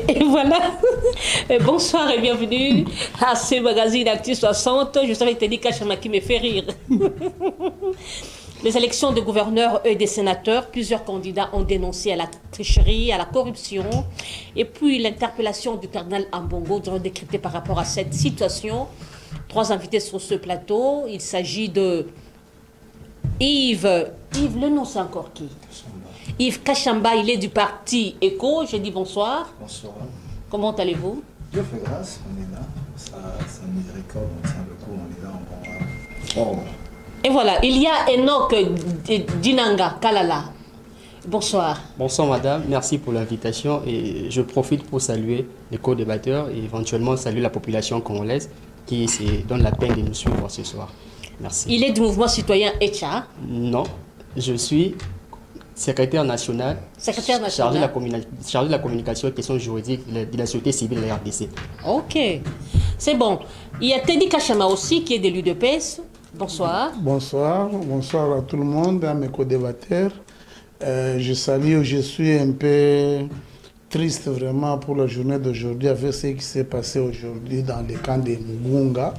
Et voilà. Bonsoir et bienvenue à ce magazine Actu 60. Je savais que Teddy Kachama qui me fait rire. Les élections de gouverneurs et des sénateurs, plusieurs candidats ont dénoncé à la tricherie, à la corruption. Et puis l'interpellation du cardinal Ambongo, décryptée par rapport à cette situation. 3 invités sur ce plateau. Il s'agit de Yves. Yves, le nom c'est encore qui? Yves Kachamba, il est du parti ECO. Je dis bonsoir. Bonsoir. Comment allez-vous? Dieu fait grâce, on est là. Ça miséricorde, on tient le coup, on est là, on va. Et voilà, il y a Enoch Dinanga Kalala. Bonsoir. Bonsoir madame, merci pour l'invitation et je profite pour saluer les co-débatteurs et éventuellement saluer la population congolaise qui se donne la peine de nous suivre ce soir. Merci. Il est du mouvement citoyen ECHA? Non, je suis secrétaire national, chargé de la communication et questions juridiques de la société civile de la RDC. Ok, c'est bon. Il y a Teddy Kachama aussi qui est de l'UDPS. Bonsoir. Bonsoir, bonsoir à tout le monde, à mes co-débatteurs. Je suis un peu triste vraiment pour la journée d'aujourd'hui avec ce qui s'est passé aujourd'hui dans le camp de Mugunga.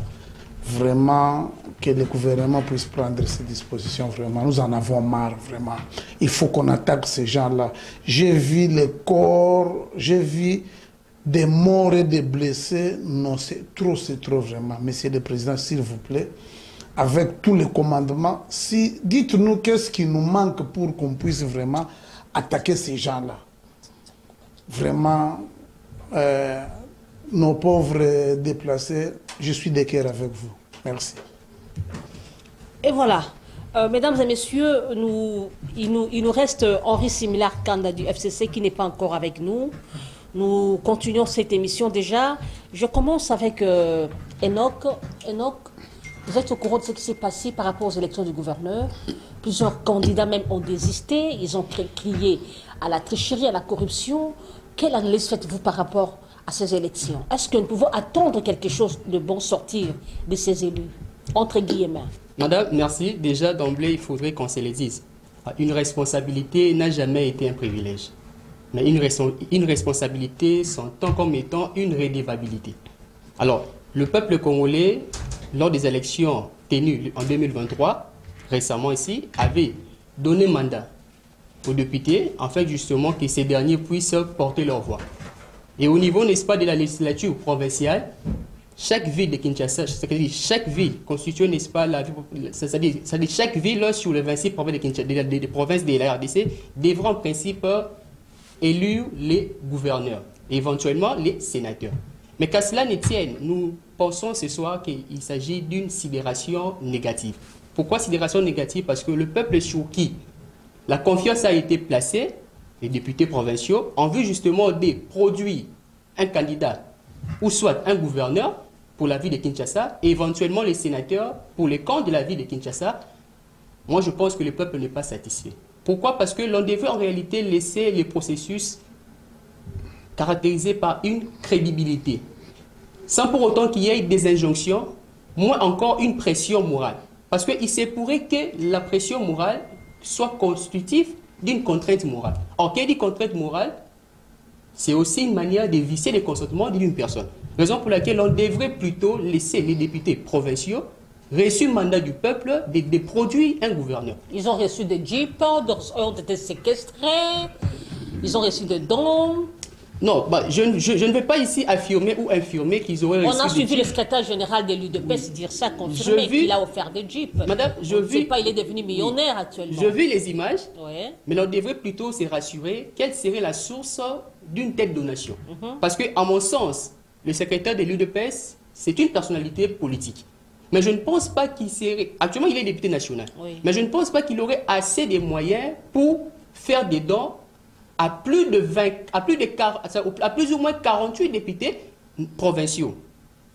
Vraiment, que le gouvernement puisse prendre ses dispositions, vraiment. Nous en avons marre, vraiment. Il faut qu'on attaque ces gens-là. J'ai vu les corps, j'ai vu des morts et des blessés. Non, c'est trop vraiment. Monsieur le Président, s'il vous plaît, avec tous les commandements, dites-nous qu'est-ce qui nous manque pour qu'on puisse vraiment attaquer ces gens-là. Vraiment, nos pauvres déplacés, je suis de cœur avec vous. Merci. Et voilà. Mesdames et messieurs, il nous reste Henri Similar, candidat du FCC, qui n'est pas encore avec nous. Nous continuons cette émission déjà. Je commence avec Enoch. Enoch, vous êtes au courant de ce qui s'est passé par rapport aux élections du gouverneur. Plusieurs candidats même ont désisté. Ils ont crié à la tricherie, à la corruption. Quelle analyse faites-vous par rapport à ces élections? Est-ce que nous pouvons attendre quelque chose de bon sortir de ces élus, entre guillemets? Madame, merci. Déjà, d'emblée, il faudrait qu'on se le dise. Une responsabilité n'a jamais été un privilège. Mais une responsabilité s'entend comme étant une redevabilité. Alors, le peuple congolais, lors des élections tenues en 2023, récemment ici, avait donné mandat aux députés, en fait, justement, que ces derniers puissent porter leur voix. Et au niveau, n'est-ce pas, de la législature provinciale, chaque ville de Kinshasa, c'est-à-dire chaque ville constituée, n'est-ce pas, c'est-à-dire chaque ville sur les 26 provinces des provinces de la RDC devra en principe élire les gouverneurs, et éventuellement les sénateurs. Mais qu'à cela ne tienne, nous pensons ce soir qu'il s'agit d'une sidération négative. Pourquoi sidération négative? Parce que le peuple sur qui la confiance a été placée, les députés provinciaux, en vue justement de produire un candidat ou soit un gouverneur pour la ville de Kinshasa et éventuellement les sénateurs pour les camps de la ville de Kinshasa, moi je pense que le peuple n'est pas satisfait. Pourquoi? Parce que l'on devait en réalité laisser les processus caractérisés par une crédibilité, sans pour autant qu'il y ait des injonctions, moins encore une pression morale. Parce qu'il se pourrait que la pression morale soit constitutive d'une contrainte morale. Or, qui dit contrainte morale, c'est aussi une manière de visser le consentement d'une personne. Raison pour laquelle on devrait plutôt laisser les députés provinciaux reçu le mandat du peuple de produire un gouverneur. Ils ont reçu des jeeps, ont été séquestrés, ils ont reçu des dons. Non, je ne vais pas ici affirmer ou infirmer qu'ils auraient reçu. On a suivi le secrétaire général de l'UDPS dire ça, confirmer qu'il a offert des jeeps. Madame, je ne sais pas, il est devenu millionnaire actuellement. Je vis les images, ouais. Mais on devrait plutôt se rassurer quelle serait la source d'une telle donation. Parce que, à mon sens, le secrétaire de l'UDPS, c'est une personnalité politique. Mais je ne pense pas qu'il serait... Actuellement, il est député national. Oui. Mais je ne pense pas qu'il aurait assez de moyens pour faire des dons à plus ou moins 48 députés provinciaux.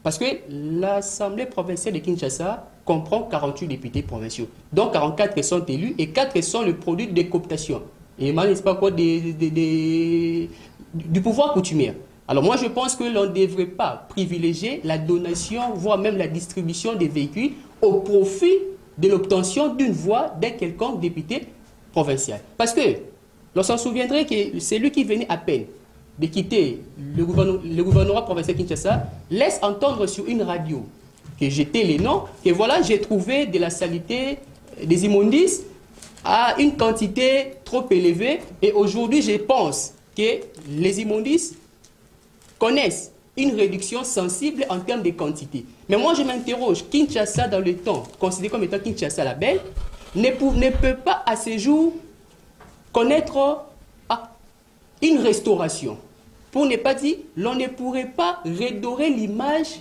Parce que l'Assemblée provinciale de Kinshasa comprend 48 députés provinciaux. Donc 44 sont élus et 4 sont le produit des cooptations. Et n'est-ce pas quoi, du pouvoir coutumier. Alors moi je pense que l'on ne devrait pas privilégier la donation, voire même la distribution des véhicules au profit de l'obtention d'une voix d'un quelconque député provincial. Parce que l'on s'en souviendrait que c'est lui qui venait à peine de quitter le gouvernorat provincial Kinshasa, laisse entendre sur une radio que j'étais les noms, que voilà, j'ai trouvé de la saleté, des immondices à une quantité trop élevée. Et aujourd'hui, je pense que les immondices connaissent une réduction sensible en termes de quantité. Mais moi, je m'interroge, Kinshasa, dans le temps, considéré comme étant Kinshasa la belle, ne peut pas à ce jour connaître une restauration. Pour ne pas dire, l'on ne pourrait pas redorer l'image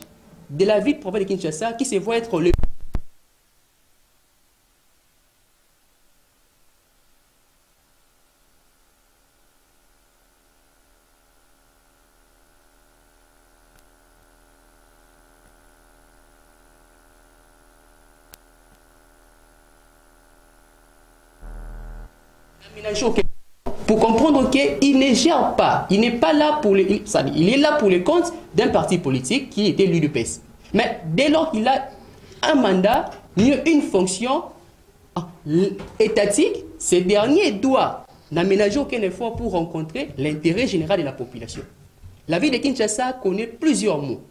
de la ville province de Kinshasa qui se voit être le pour comprendre qu'il ne gère pas, il n'est pas là pour il est là pour les comptes d'un parti politique qui était l'UDPS. Mais dès lors qu'il a un mandat, mieux une fonction étatique, ce dernier doit n'aménager aucun effort pour rencontrer l'intérêt général de la population. La ville de Kinshasa connaît plusieurs mots.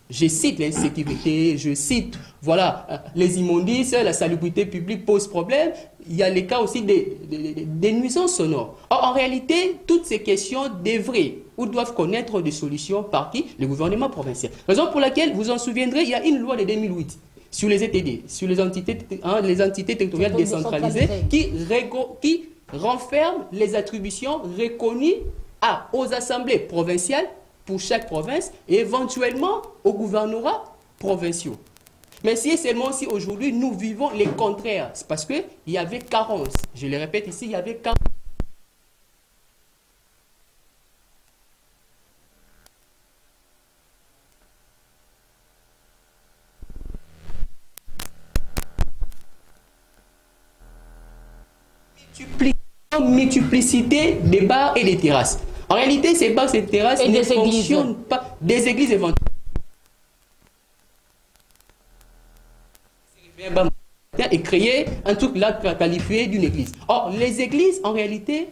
Je cite l'insécurité, je cite voilà, les immondices, la salubrité publique pose problème. Il y a les cas aussi des nuisances sonores. Or, en réalité, toutes ces questions devraient ou doivent connaître des solutions par qui? Le gouvernement provincial. Raison pour laquelle, vous en souviendrez, il y a une loi de 2008 sur les ETD, sur les entités territoriales décentralisées, qui renferme les attributions reconnues aux assemblées provinciales pour chaque province et éventuellement aux gouvernorats provinciaux. Mais si seulement si aujourd'hui nous vivons les contraires, c'est parce qu'il y avait carence. Je le répète ici, il y avait carence. Multiplicité des bars et des terrasses. En réalité, ces bars et terrasses ne fonctionnent pas. Des églises éventuelles. Et créer un truc là qualifié d'une église. Or, les églises, en réalité,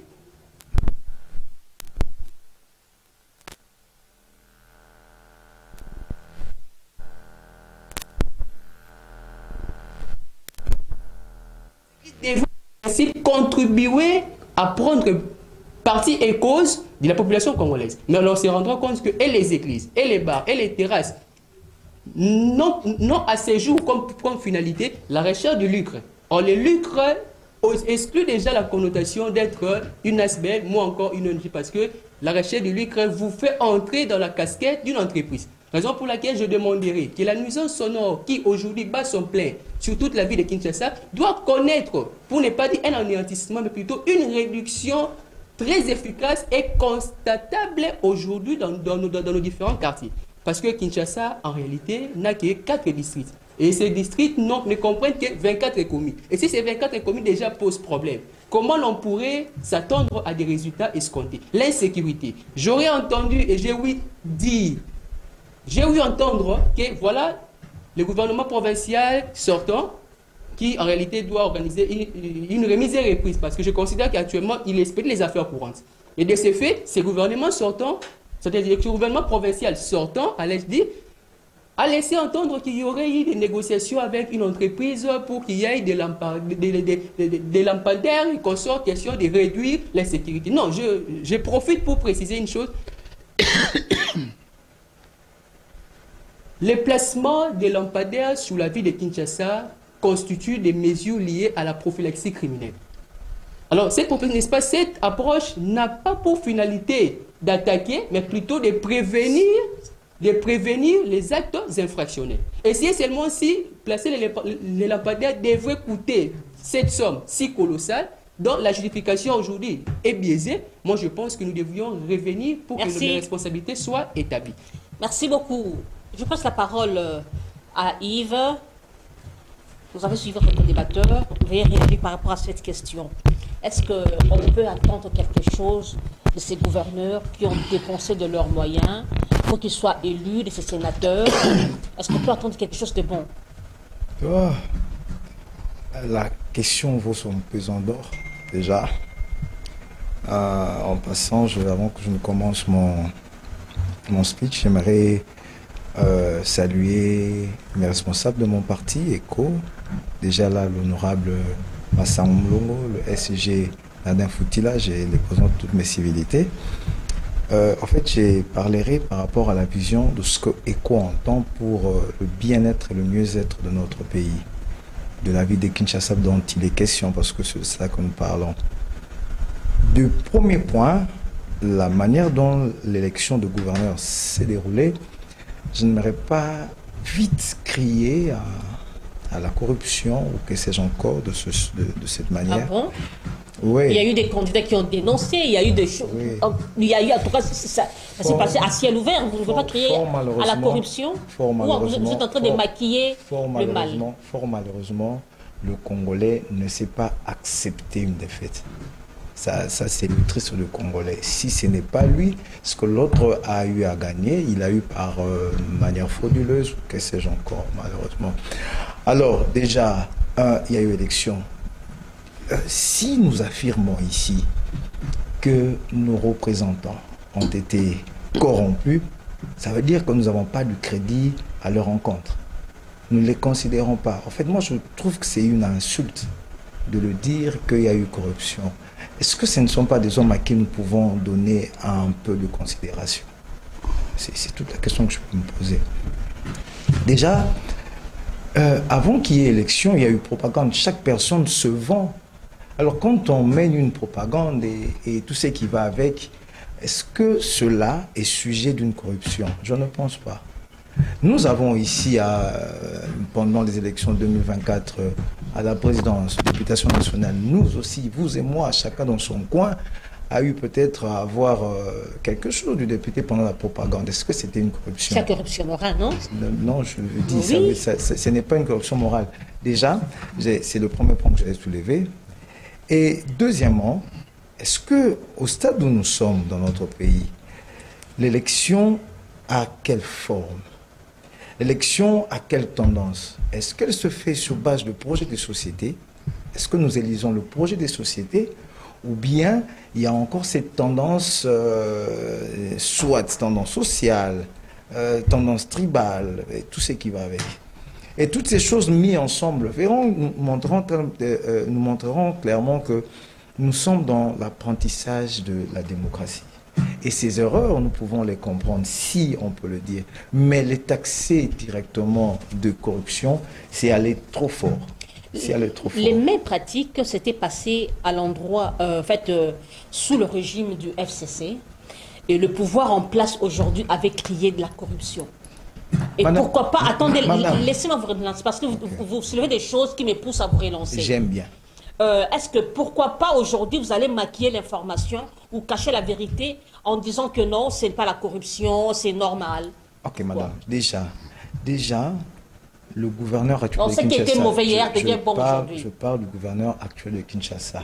devront ainsi contribuer à prendre partie et cause de la population congolaise. Mais on se rendra compte que et les églises, et les bars, et les terrasses n'ont à ce jour comme finalité la recherche du lucre. Or, le lucre exclut déjà la connotation d'être une ASBL, moi encore une ONG, parce que la recherche du lucre vous fait entrer dans la casquette d'une entreprise. Raison pour laquelle je demanderai que la nuisance sonore qui aujourd'hui bat son plein sur toute la ville de Kinshasa doit connaître, pour ne pas dire un anéantissement, mais plutôt une réduction très efficace et constatable aujourd'hui dans nos différents quartiers. Parce que Kinshasa, en réalité, n'a que 4 districts. Et ces districts ne comprennent que 24 communes. Et si ces 24 communes déjà posent problème, comment l'on pourrait s'attendre à des résultats escomptés? L'insécurité. J'aurais entendu et j'ai ouï entendre que voilà, le gouvernement provincial sortant, qui en réalité doit organiser une remise et reprise, parce que je considère qu'actuellement, il expédie les affaires courantes. Et de ce fait, ces gouvernements sortants, c'est-à-dire que le gouvernement provincial sortant, a laissé entendre qu'il y aurait eu des négociations avec une entreprise pour qu'il y ait des lampadaires et qu'on soit question de réduire l'insécurité. Non, je profite pour préciser une chose. Le placement des lampadaires sous la ville de Kinshasa constitue des mesures liées à la prophylaxie criminelle. Alors, cette approche n'a pas pour finalité d'attaquer, mais plutôt de prévenir les actes infractionnels. Et c'est seulement si placer les lampadaires devrait coûter cette somme si colossale, dont la justification aujourd'hui est biaisée, moi je pense que nous devrions revenir pour que les responsabilités soient établies. Merci beaucoup. Je passe la parole à Yves. Vous avez suivi votre débatteur. Veuillez réagir par rapport à cette question. Est-ce qu'on peut attendre quelque chose de ces gouverneurs qui ont dépensé de leurs moyens pour qu'ils soient élus, de ces sénateurs? Est-ce qu'on peut attendre quelque chose de bon? La question vaut son pesant d'or, déjà. En passant, avant que je ne commence mon speech, j'aimerais saluer mes responsables de mon parti, ECO. Déjà là, l'honorable Massa Mlongo, le SG Nadin Foutila, je les présente toutes mes civilités. En fait, je parlerai par rapport à la vision de ce que ECO entend pour le bien-être et le mieux-être de notre pays, de la vie de Kinshasa dont il est question, parce que c'est de ça que nous parlons. Du premier point, la manière dont l'élection de gouverneur s'est déroulée, je n'aimerais pas vite crier à la corruption ou que sais-je encore de cette manière. Ah bon? Oui. Il y a eu des candidats qui ont dénoncé, il y a eu des choses. Oui. Il y a eu, en tout cas, ça s'est passé à ciel ouvert. Vous ne pouvez pas crier à la corruption. Ou vous êtes en train de maquiller le mal. Fort malheureusement, le Congolais ne sait pas accepter une défaite. Ça c'est le triste du Congolais. Si ce n'est pas lui, ce que l'autre a eu à gagner, il a eu par manière frauduleuse, ou que sais-je encore, malheureusement. Alors, déjà, il y a eu élection. Si nous affirmons ici que nos représentants ont été corrompus, ça veut dire que nous n'avons pas du crédit à leur encontre. Nous ne les considérons pas. En fait, moi, je trouve que c'est une insulte de le dire qu'il y a eu corruption. Est-ce que ce ne sont pas des hommes à qui nous pouvons donner un peu de considération? C'est toute la question que je peux me poser. Déjà, avant qu'il y ait élection, il y a eu propagande. Chaque personne se vend. Alors quand on mène une propagande et tout ce qui va avec, est-ce que cela est sujet d'une corruption? Je ne pense pas. Nous avons ici, pendant les élections 2024, à la présidence, députation nationale, nous aussi, vous et moi, chacun dans son coin, a eu peut-être à avoir quelque chose du député pendant la propagande. Est-ce que c'était une corruption? C'est la corruption morale, non? Non, je le dis, Oui. ce n'est pas une corruption morale. Déjà, c'est le premier point que j'allais soulever. Et deuxièmement, est-ce que au stade où nous sommes dans notre pays, l'élection a quelle forme? L'élection a quelle tendance? Est-ce qu'elle se fait sur base de projets de société? Est-ce que nous élisons le projet des sociétés? Ou bien il y a encore cette tendance, soit tendance sociale, tendance tribale, et tout ce qui va avec. Et toutes ces choses mises ensemble nous montreront clairement que nous sommes dans l'apprentissage de la démocratie. Et ces erreurs, nous pouvons les comprendre, si on peut le dire. Mais les taxer directement de corruption, c'est aller trop fort. Les mêmes pratiques s'étaient passées à l'endroit, sous le régime du FCC. Et le pouvoir en place aujourd'hui avait crié de la corruption. Et madame, pourquoi pas, attendez, laissez-moi vous relancer, parce que vous soulevez des choses qui me poussent à vous relancer. J'aime bien. Est-ce que, pourquoi pas aujourd'hui, vous allez maquiller l'information ou cacher la vérité en disant que non, ce n'est pas la corruption, c'est normal? Ok, madame. Déjà, le gouverneur actuel de Kinshasa... On sait qu'il était mauvais hier, devient bon aujourd'hui. Je parle du gouverneur actuel de Kinshasa.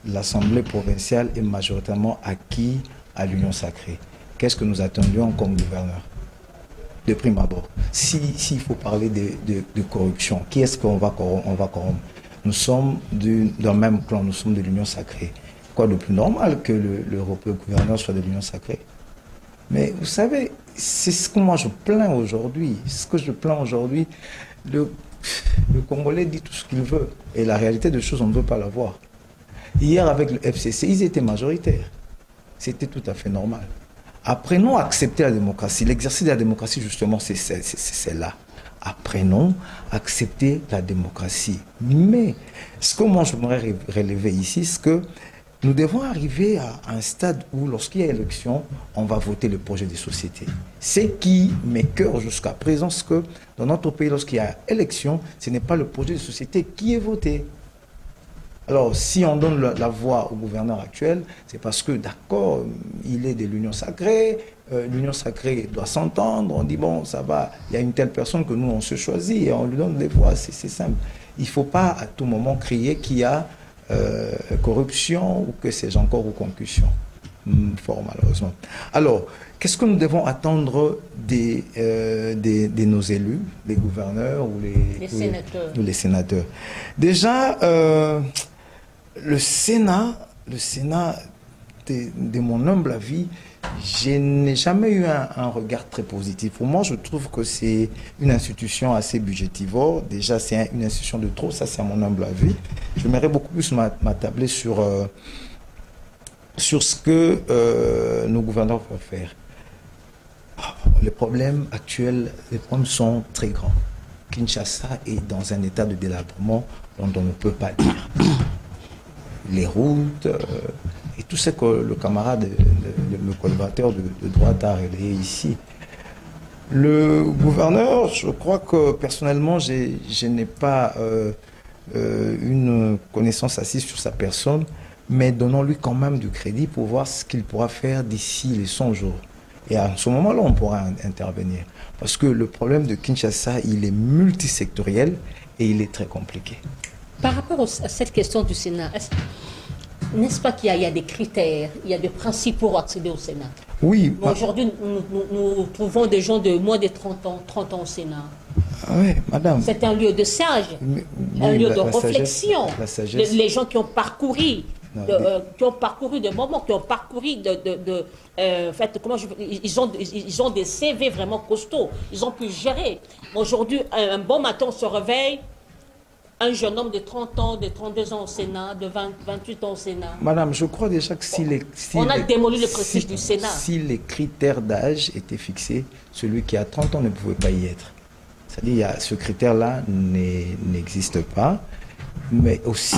L'Assemblée provinciale est majoritairement acquise à l'Union sacrée. Qu'est-ce que nous attendions comme gouverneur? De prime abord. S'il faut parler de corruption, qui est-ce qu'on va corrompre? Nous sommes d'un même clan, nous sommes de l'Union sacrée. Quoi de plus normal que le gouverneur soit de l'Union sacrée? Mais vous savez, c'est ce que moi je plains aujourd'hui. Ce que je plains aujourd'hui, le Congolais dit tout ce qu'il veut. Et la réalité des choses, on ne veut pas la voir. Hier, avec le FCC, ils étaient majoritaires. C'était tout à fait normal. Apprenons à accepter la démocratie. L'exercice de la démocratie, justement, c'est là. Apprenons à accepter la démocratie. Mais ce que moi, je voudrais relever ici, c'est que nous devons arriver à un stade où, lorsqu'il y a élection, on va voter le projet de société. Ce qui m'écoeure jusqu'à présent, c'est que dans notre pays, lorsqu'il y a élection, ce n'est pas le projet de société qui est voté. Alors, si on donne la voix au gouverneur actuel, c'est parce que, d'accord, il est de l'Union sacrée, l'Union sacrée doit s'entendre, on dit, bon, ça va, il y a une telle personne que nous, on se choisit et on lui donne des voix, c'est simple. Il ne faut pas à tout moment crier qu'il y a corruption ou que c'est encore ou concussion, fort malheureusement. Alors, qu'est-ce que nous devons attendre de nos élus, les gouverneurs ou les sénateurs? Déjà, le Sénat, de mon humble avis, je n'ai jamais eu un regard très positif. Pour moi, je trouve que c'est une institution assez budgétivore. Déjà, c'est une institution de trop, ça c'est à mon humble avis. J'aimerais beaucoup plus m'attabler sur ce que nos gouverneurs peuvent faire. Les problèmes actuels, les problèmes sont très grands. Kinshasa est dans un état de délabrement dont on ne peut pas dire. Les routes et tout ce que le camarade, le collaborateur de droite a relayé ici. Le gouverneur, je crois que personnellement, je n'ai pas une connaissance assise sur sa personne, mais donnons-lui quand même du crédit pour voir ce qu'il pourra faire d'ici les 100 jours. Et à ce moment-là, on pourra intervenir. Parce que le problème de Kinshasa, il est multisectoriel et il est très compliqué. Par rapport à cette question du Sénat, n'est-ce pas qu'il y a des critères, il y a des principes pour accéder au Sénat? Oui. Aujourd'hui, nous trouvons des gens de moins de 30 ans au Sénat. Oui, madame. C'est un lieu de sage, un lieu de réflexion. La sagesse. Les gens qui ont parcouru, des moments, qui ont parcouru ils ont des CV vraiment costauds. Ils ont pu gérer. Aujourd'hui, un bon matin, on se réveille, un jeune homme de 30 ans, de 32 ans au Sénat, de 28 ans au Sénat. Madame, je crois déjà que on a démoli le prestige du Sénat. Si les critères d'âge étaient fixés, celui qui a 30 ans ne pouvait pas y être. C'est-à-dire, ce critère-là n'existe pas. Mais aussi,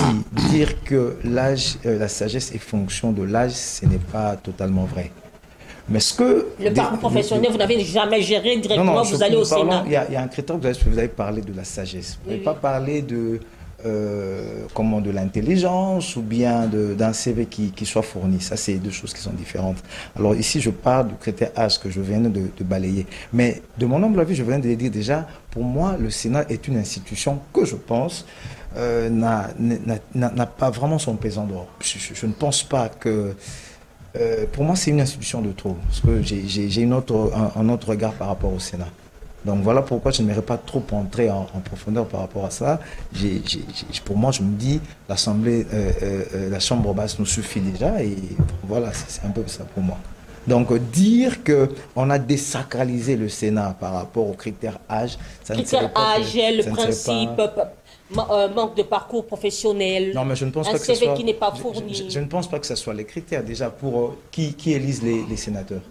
dire que l'âge, la sagesse est fonction de l'âge, ce n'est pas totalement vrai. Mais ce que... Le parcours professionnel, vous n'avez jamais géré directement, vous allez au Sénat. Il y a un critère, vous avez parlé de la sagesse. Vous n'avez pas parlé de l'intelligence ou bien d'un CV qui soit fourni. Ça, c'est deux choses qui sont différentes. Alors ici, je parle du critère âge que je viens de balayer. Mais de mon humble avis, je viens de le dire déjà, pour moi, le Sénat est une institution que je pense n'a pas vraiment son pesant d'or. Je ne pense pas que... pour moi, c'est une institution de trop. Parce que j'ai un autre regard par rapport au Sénat. Donc voilà pourquoi je n'aimerais pas trop entrer en profondeur par rapport à ça. Pour moi, je me dis, l'Assemblée, la Chambre basse nous suffit déjà. Et voilà, c'est un peu ça pour moi. Donc dire qu'on a désacralisé le Sénat par rapport aux critères âge, ça ne serait pas... le principe... manque de parcours professionnel, non, mais je ne pense un pas que CV ce soit, qui n'est pas fourni. Je ne pense pas que ce soit les critères déjà pour qui élisent les sénateurs.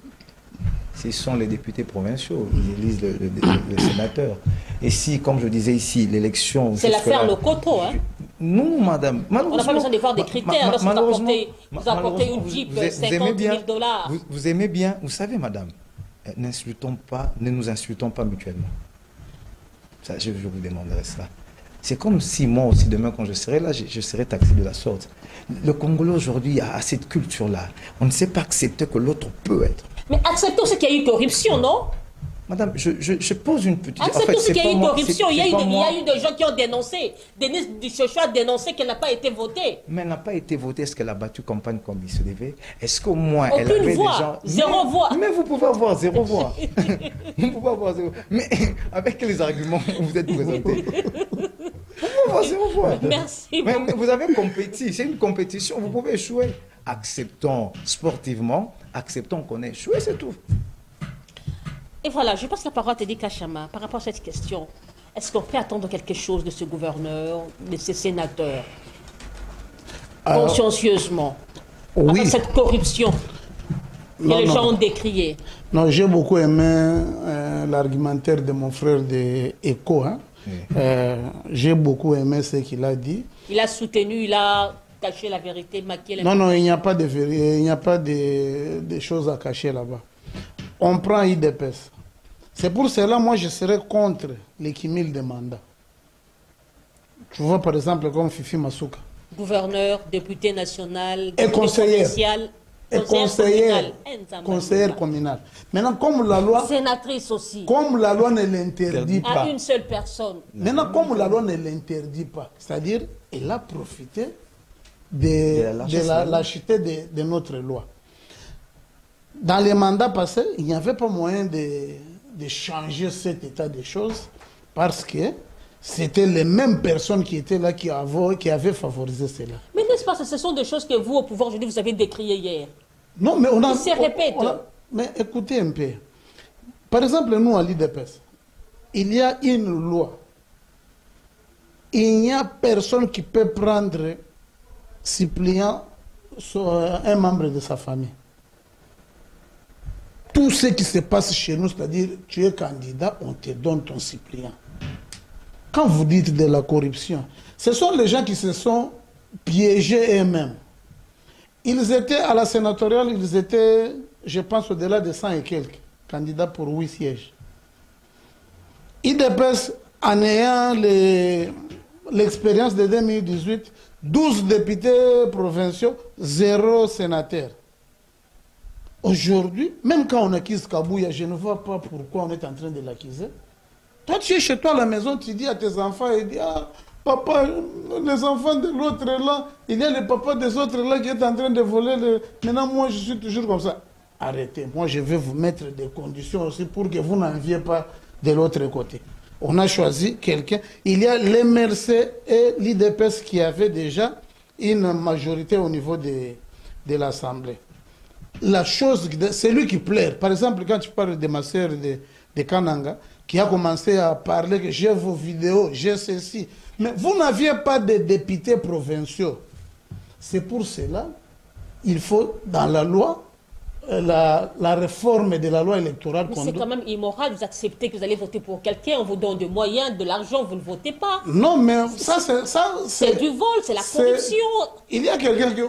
Ce sont les députés provinciaux, ils élisent le sénateur. Et si, comme je disais ici, l'élection... C'est l'affaire Lokoto, hein? Non, madame. On n'a pas besoin de voir des critères. Lorsque vous apportez une Jeep, 50 000 $. Vous aimez bien, vous savez, madame, ne nous insultons pas mutuellement. Ça, je vous demanderai cela. C'est comme si moi aussi, demain, quand je serai là, je serai taxé de la sorte. Le Congolais aujourd'hui a cette culture-là. On ne sait pas accepter que l'autre peut être. Mais acceptons ce qu'il y a eu corruption, non? Madame, je pose une petite... Acceptons ce qu'il y a eu corruption. Il y a eu des gens qui ont dénoncé. Denise Dichocho a dénoncé qu'elle n'a pas été votée. Mais elle n'a pas été votée. Est-ce qu'elle a battu campagne comme il se devait? Est-ce qu'au moins aucune elle avait voix, des gens... Zéro voix. Mais vous pouvez avoir zéro voix. Vous pouvez avoir zéro... Mais avec les arguments que vous êtes présentés... Vous pouvez avoir zéro voix. Merci. Mais vous avez compétit. C'est une compétition. Vous pouvez échouer. Acceptons sportivement. Acceptons qu'on ait échoué, c'est tout. Et voilà, je passe la parole à Teddy Kachama par rapport à cette question. Est-ce qu'on peut attendre quelque chose de ce gouverneur, de ces sénateurs, consciencieusement, oui. après cette corruption que les gens ont décriée? Non, j'ai beaucoup aimé l'argumentaire de mon frère de ECHO. Hein. Oui. J'ai beaucoup aimé ce qu'il a dit. Il a soutenu, il a caché la vérité, maquillé la vérité. Non, il n'y a pas de vérité, il n'y a pas de choses à cacher là-bas. On prend IDPS. C'est pour cela, moi, je serais contre les cumuls de mandats. Tu vois, par exemple, comme Fifi Masuka. Gouverneur, député national, et conseiller. Et conseillère communale. Maintenant, comme la loi... Sénatrice aussi. Comme la loi ne l'interdit pas. À une seule personne. Maintenant, comme la loi ne l'interdit pas, c'est-à-dire, elle a profité de la lâcheté de notre loi. Dans les mandats passés, il n'y avait pas moyen de changer cet état des choses parce que c'était les mêmes personnes qui étaient là qui avaient favorisé cela. Mais n'est-ce pas, ce sont des choses que vous, au pouvoir aujourd'hui, vous avez décriées hier. Non, mais on a... Il se répète. Mais écoutez un peu. Par exemple, nous, à l'IDPS, il y a une loi. Il n'y a personne qui peut prendre suppléant un membre de sa famille. Tout ce qui se passe chez nous, c'est-à-dire tu es candidat, on te donne ton suppléant. Quand vous dites de la corruption, ce sont les gens qui se sont piégés eux-mêmes. Ils étaient à la sénatoriale, ils étaient, je pense, au-delà de 100 et quelques candidats pour 8 sièges. IDPS, en ayant l'expérience de 2018, 12 députés provinciaux, 0 sénateur. Aujourd'hui, même quand on acquise Kabouya, je ne vois pas pourquoi on est en train de l'acquiser. Toi, tu es chez toi à la maison, tu dis à tes enfants, et dis, ah, papa, les enfants de l'autre là, il y a le papa des autres là qui est en train de voler. Maintenant, moi, je suis toujours comme ça. Arrêtez, moi, je vais vous mettre des conditions aussi pour que vous n'enviez pas de l'autre côté. On a choisi quelqu'un. Il y a l'MRC et l'IDPS qui avaient déjà une majorité au niveau de l'Assemblée. La chose, c'est lui qui plaire. Par exemple, quand tu parles de ma sœur de Kananga, qui a commencé à parler que j'ai vos vidéos, j'ai ceci. Mais vous n'aviez pas de députés provinciaux. C'est pour cela il faut, dans la loi, la réforme de la loi électorale. Mais c'est quand même immoral, vous acceptez que vous allez voter pour quelqu'un, on vous donne des moyens, de l'argent, vous ne votez pas. Non, mais ça, c'est du vol, c'est la corruption. Il y a quelqu'un qui...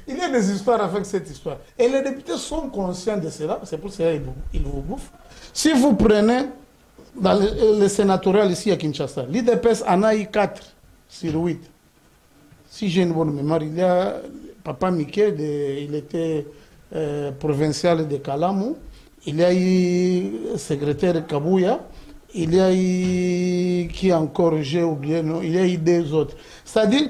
Il y a des histoires avec cette histoire. Et les députés sont conscients de cela, c'est pour cela qu'ils vous bouffent. Si vous prenez dans le sénatorial ici à Kinshasa, l'IDPS en a eu 4 sur 8. Si j'ai une bonne mémoire, il y a Papa Miké, il était provincial de Kalamou, il y a eu secrétaire Kabouya, il y a eu, qui encore, j'ai oublié, non, il y a eu 2 autres. C'est-à-dire,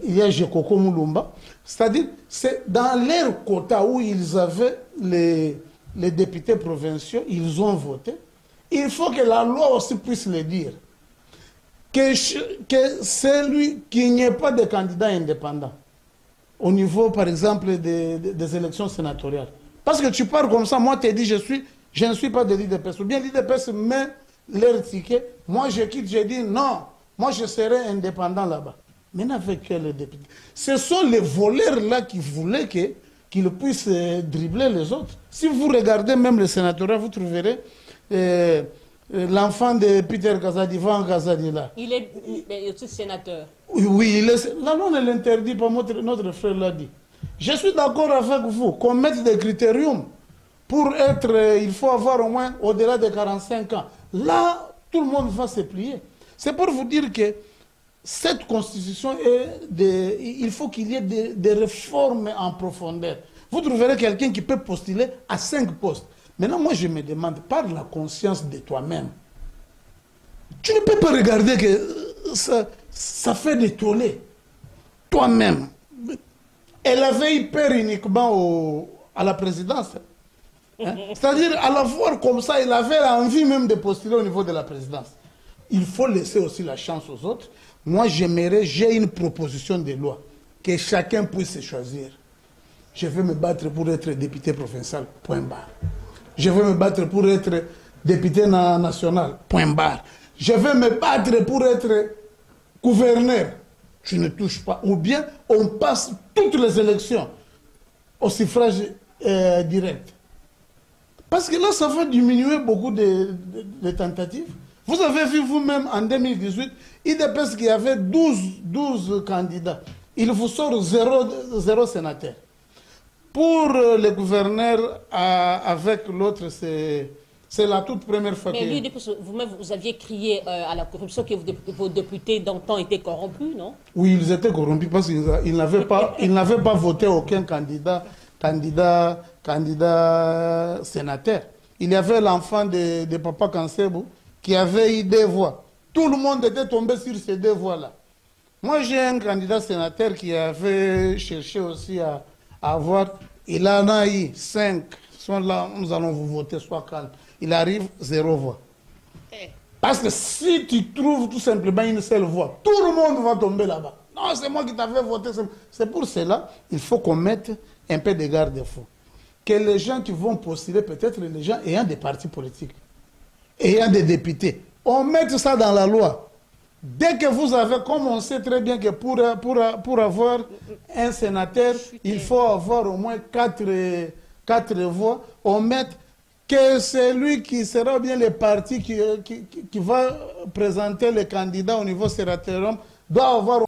il y a Jekoko Moulumba, c'est-à-dire, c'est dans leur quota où ils avaient les députés provinciaux, ils ont voté. Il faut que la loi aussi puisse le dire. Que celui qui n'y ait pas de candidat indépendant au niveau, par exemple, des élections sénatoriales. Parce que tu parles comme ça, moi, tu dis, je ne suis pas de l'IDPS. Ou bien l'IDPS met leur ticket, moi, je quitte, je dis, non, moi, je serai indépendant là-bas. Maintenant, avec les députés. Ce sont les voleurs-là qui voulaient qu'ils puissent dribbler les autres. Si vous regardez même le sénatorial, vous trouverez l'enfant de Peter Kazadi, Van Kazadi là. Il est aussi sénateur. Oui, la loi ne l'interdit pas, notre frère l'a dit. Je suis d'accord avec vous qu'on mette des critériums pour être, il faut avoir au moins au-delà de 45 ans. Là, tout le monde va se plier. C'est pour vous dire que cette constitution, il faut qu'il y ait des réformes en profondeur. Vous trouverez quelqu'un qui peut postuler à 5 postes. Maintenant, moi, je me demande, par la conscience de toi-même, tu ne peux pas regarder que ça fait des tollés. Toi-même. Elle avait eu peur uniquement à la présidence. Hein? C'est-à-dire, à la voir comme ça, elle avait envie même de postuler au niveau de la présidence. Il faut laisser aussi la chance aux autres. Moi, j'ai une proposition de loi, que chacun puisse se choisir. Je vais me battre pour être député provincial, point barre. Je vais me battre pour être député national, point barre. Je vais me battre pour être gouverneur. Tu ne touches pas. Ou bien, on passe toutes les élections au suffrage direct. Parce que là, ça va diminuer beaucoup de tentatives. Vous avez vu vous-même en 2018, IDPS qui avait 12 candidats. Il vous sort 0 sénateur. Pour le gouverneur, avec l'autre, c'est la toute première fois. Mais lui, vous-même, vous aviez crié à la corruption que vos députés d'antan étaient corrompus, non? Oui, ils étaient corrompus parce qu'ils n'avaient pas voté aucun candidat sénateur. Il y avait l'enfant de Papa Kansebou qui avait eu 2 voix. Tout le monde était tombé sur ces 2 voix-là. Moi, j'ai un candidat sénateur qui avait cherché aussi à avoir. Il en a eu 5. Soit là, nous allons vous voter, soit calme. Il arrive 0 voix. Parce que si tu trouves tout simplement une seule voix, tout le monde va tomber là-bas. Non, c'est moi qui t'avais voté. C'est pour cela il faut qu'on mette un peu de garde-fous. Que les gens qui vont postuler, peut-être les gens ayant des partis politiques, ayant des députés, on met ça dans la loi. Dès que vous avez, comme on sait très bien que pour avoir un sénateur, il faut avoir au moins 4 voix, on met que celui qui sera bien le parti qui va présenter le candidat au niveau sénatorial doit avoir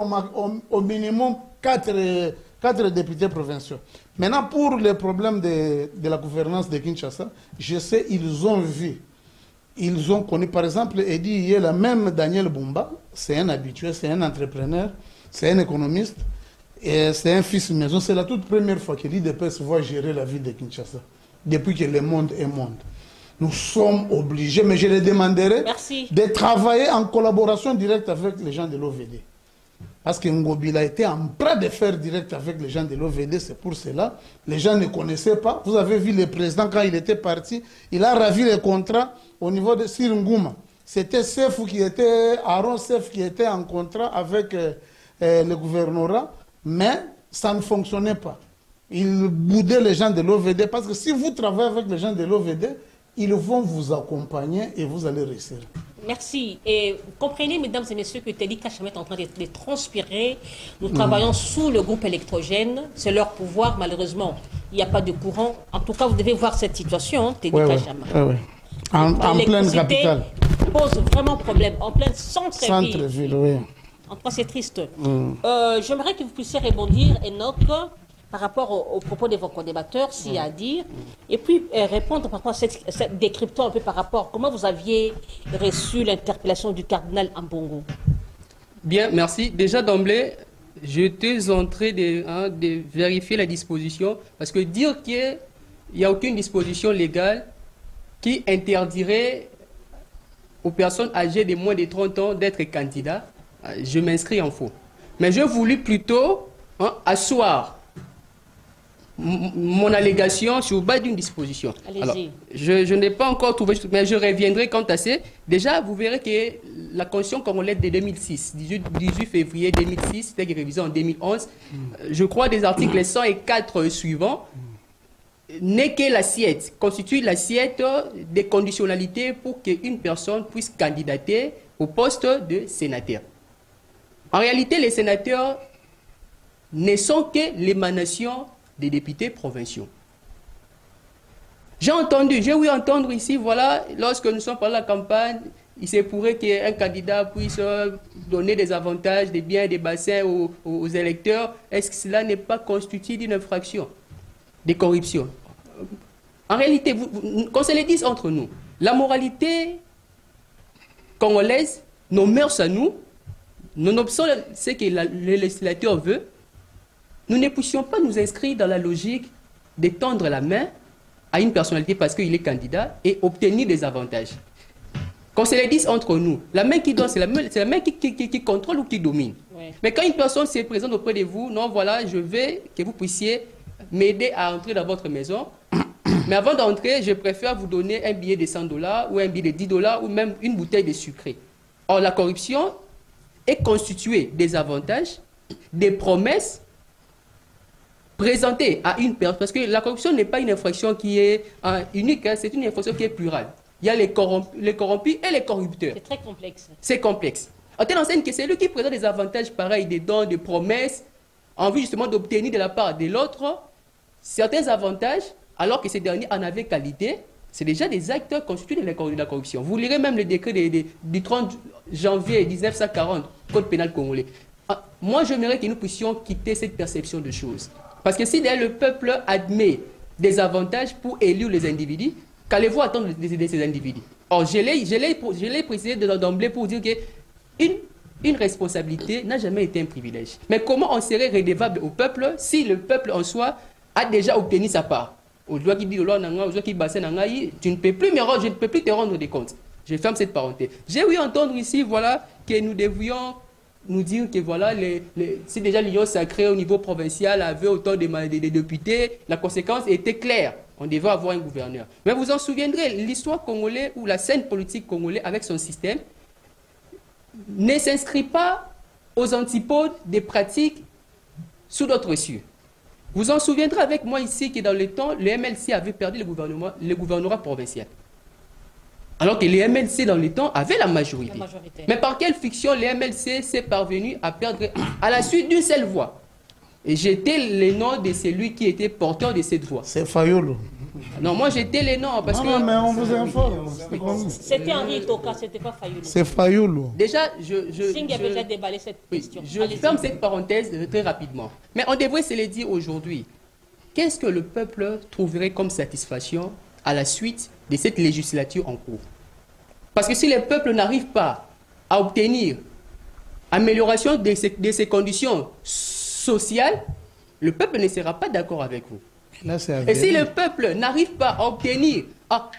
au minimum 4 députés provinciaux. Maintenant, pour le problème de la gouvernance de Kinshasa, je sais, ils ont vu. Ils ont connu, par exemple, Eddie Yela, même Daniel Bumba, c'est un habitué, c'est un entrepreneur, c'est un économiste, et c'est un fils de maison. C'est la toute première fois que l'IDPS voit gérer la ville de Kinshasa, depuis que le monde est monde. Nous sommes obligés, mais je les demanderai de travailler en collaboration directe avec les gens de l'OVD. Parce que Ngobila était en train de faire direct avec les gens de l'OVD, c'est pour cela. Les gens ne connaissaient pas. Vous avez vu le président quand il était parti, il a ravi les contrats au niveau de Sirungouma. C'était Aaron Sef qui était en contrat avec le gouvernorat, mais ça ne fonctionnait pas. Il boudait les gens de l'OVD parce que si vous travaillez avec les gens de l'OVD, ils vont vous accompagner et vous allez réussir. Merci. Et comprenez, mesdames et messieurs, que Teddy Kachama est en train de transpirer. Nous travaillons sous le groupe électrogène. C'est leur pouvoir. Malheureusement, il n'y a pas de courant. En tout cas, vous devez voir cette situation, Teddy Kachama. En pleine capitale. Pose vraiment problème. En pleine centre-ville. Centre-ville, oui. En tout cas, c'est triste. J'aimerais que vous puissiez rebondir, Enoch, par rapport aux propos de vos co-débatteurs, s'il y a à dire, et puis répondre par rapport à cette décryptant un peu par rapport, comment vous aviez reçu l'interpellation du cardinal Ambongo. Bien, merci. Déjà d'emblée, j'étais en train de vérifier la disposition, parce que dire qu'il n'y a aucune disposition légale qui interdirait aux personnes âgées de moins de 30 ans d'être candidats, je m'inscris en faux. Mais je voulais plutôt asseoir mon allégation sur base d'une disposition. Alors, je n'ai pas encore trouvé, mais je reviendrai quant à ça. Déjà, vous verrez que la Constitution congolaise de 2006, 18 février 2006, c'était révisée en 2011, je crois des articles 104 suivants, n'est que l'assiette, constitue l'assiette des conditionnalités pour qu'une personne puisse candidater au poste de sénateur. En réalité, les sénateurs ne sont que l'émanation des députés provinciaux. J'ai ouï entendre ici, voilà, lorsque nous sommes par la campagne, il se pourrait qu'un candidat puisse donner des avantages, des biens, des bassins aux électeurs. Est-ce que cela n'est pas constitué d'une infraction de corruption? En réalité, qu'on se le dise entre nous, la moralité congolaise, nos mœurs à nous, nonobstant ce que le législateur veut, nous ne puissions pas nous inscrire dans la logique de tendre la main à une personnalité parce qu'il est candidat et obtenir des avantages. Qu'on se le dise entre nous, la main qui donne, c'est la main qui contrôle ou qui domine. Ouais. Mais quand une personne se présente auprès de vous, non, voilà, je veux que vous puissiez m'aider à entrer dans votre maison. Mais avant d'entrer, je préfère vous donner un billet de 100 $ ou un billet de 10 $ ou même une bouteille de sucré. Or, la corruption est constituée des avantages, des promesses présentées à une personne. Parce que la corruption n'est pas une infraction qui est unique, hein, c'est une infraction qui est plurale. Il y a les corrompus et les corrupteurs. C'est très complexe. C'est complexe. En telle enseigne que c'est lui qui présente des avantages pareils, des dons, des promesses, en vue justement d'obtenir de la part de l'autre certains avantages, alors que ces derniers en avaient qualité. C'est déjà des acteurs constitués de la corruption. Vous lirez même le décret du 30 janvier 1940, Code pénal congolais. Moi, j'aimerais que nous puissions quitter cette perception de choses. Parce que si le peuple admet des avantages pour élire les individus, qu'allez-vous attendre de ces individus? Or, je l'ai précisé d'emblée pour dire qu'une responsabilité n'a jamais été un privilège. Mais comment on serait redevable au peuple si le peuple en soi a déjà obtenu sa part? Tu ne peux plus me rendre, je ne peux plus te rendre des comptes. Je ferme cette parenthèse. J'ai ouï entendre ici, voilà, que nous devions nous dire que voilà, si déjà l'union sacrée au niveau provincial avait autant de députés, la conséquence était claire. On devait avoir un gouverneur. Mais vous en souviendrez, l'histoire congolaise ou la scène politique congolaise avec son système ne s'inscrit pas aux antipodes des pratiques sous d'autres cieux. Vous en souviendrez avec moi ici que dans le temps, le MLC avait perdu le gouvernorat provincial. Alors que les MLC dans le temps avaient la majorité. Mais par quelle fiction les MLC s'est parvenu à perdre à la suite d'une seule voix? Et j'étais le nom de celui qui était porteur de cette voix. C'est Fayolo. Non, moi j'étais le nom parce que... Non, mais on vous informe. C'était Henri Toka, c'était pas Fayolo. C'est Fayolo. Déjà, Singh avait déjà déballé cette question. Je ferme cette parenthèse très rapidement. Mais on devrait se le dire aujourd'hui. Qu'est-ce que le peuple trouverait comme satisfaction à la suite de cette législature en cours? Parce que si le peuple n'arrive pas à obtenir amélioration de ses conditions sociales, le peuple ne sera pas d'accord avec vous. Là, et si le peuple n'arrive pas à obtenir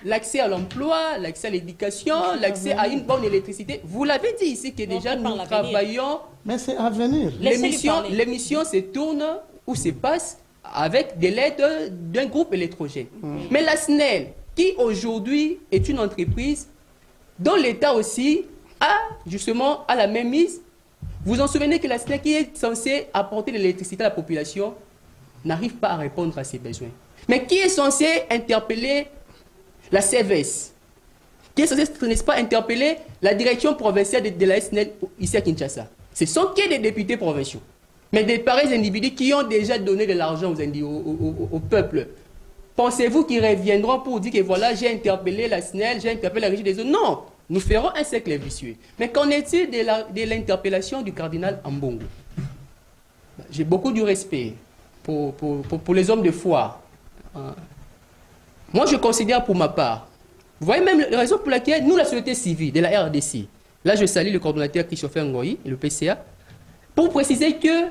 l'accès à l'emploi, l'accès à l'éducation, l'accès à une bonne électricité, vous l'avez dit ici que déjà nous travaillons... Mais c'est à venir. L'émission se tourne ou se passe avec de l'aide d'un groupe électrogène. Mais la SNEL, qui aujourd'hui est une entreprise dont l'État aussi a justement la même mise, vous en souvenez que la SNEL qui est censée apporter de l'électricité à la population n'arrive pas à répondre à ses besoins. Mais qui est censé interpeller la CVS? Qui est censé, n'est-ce pas, interpeller la direction provinciale de la SNEL ici à Kinshasa? Ce sont que des députés provinciaux. Mais des pareils individus qui ont déjà donné de l'argent au peuple. Pensez-vous qu'ils reviendront pour dire que voilà, j'ai interpellé la SNEL, j'ai interpellé la régie des eaux? Non, nous ferons un cercle vicieux. Mais qu'en est-il de l'interpellation du cardinal Ambongo? J'ai beaucoup de respect pour les hommes de foi. Moi, je considère pour ma part, vous voyez même la raison pour laquelle nous, la société civile de la RDC, là je salue le coordonnateur Christopher Ngoyi et le PCA, pour préciser que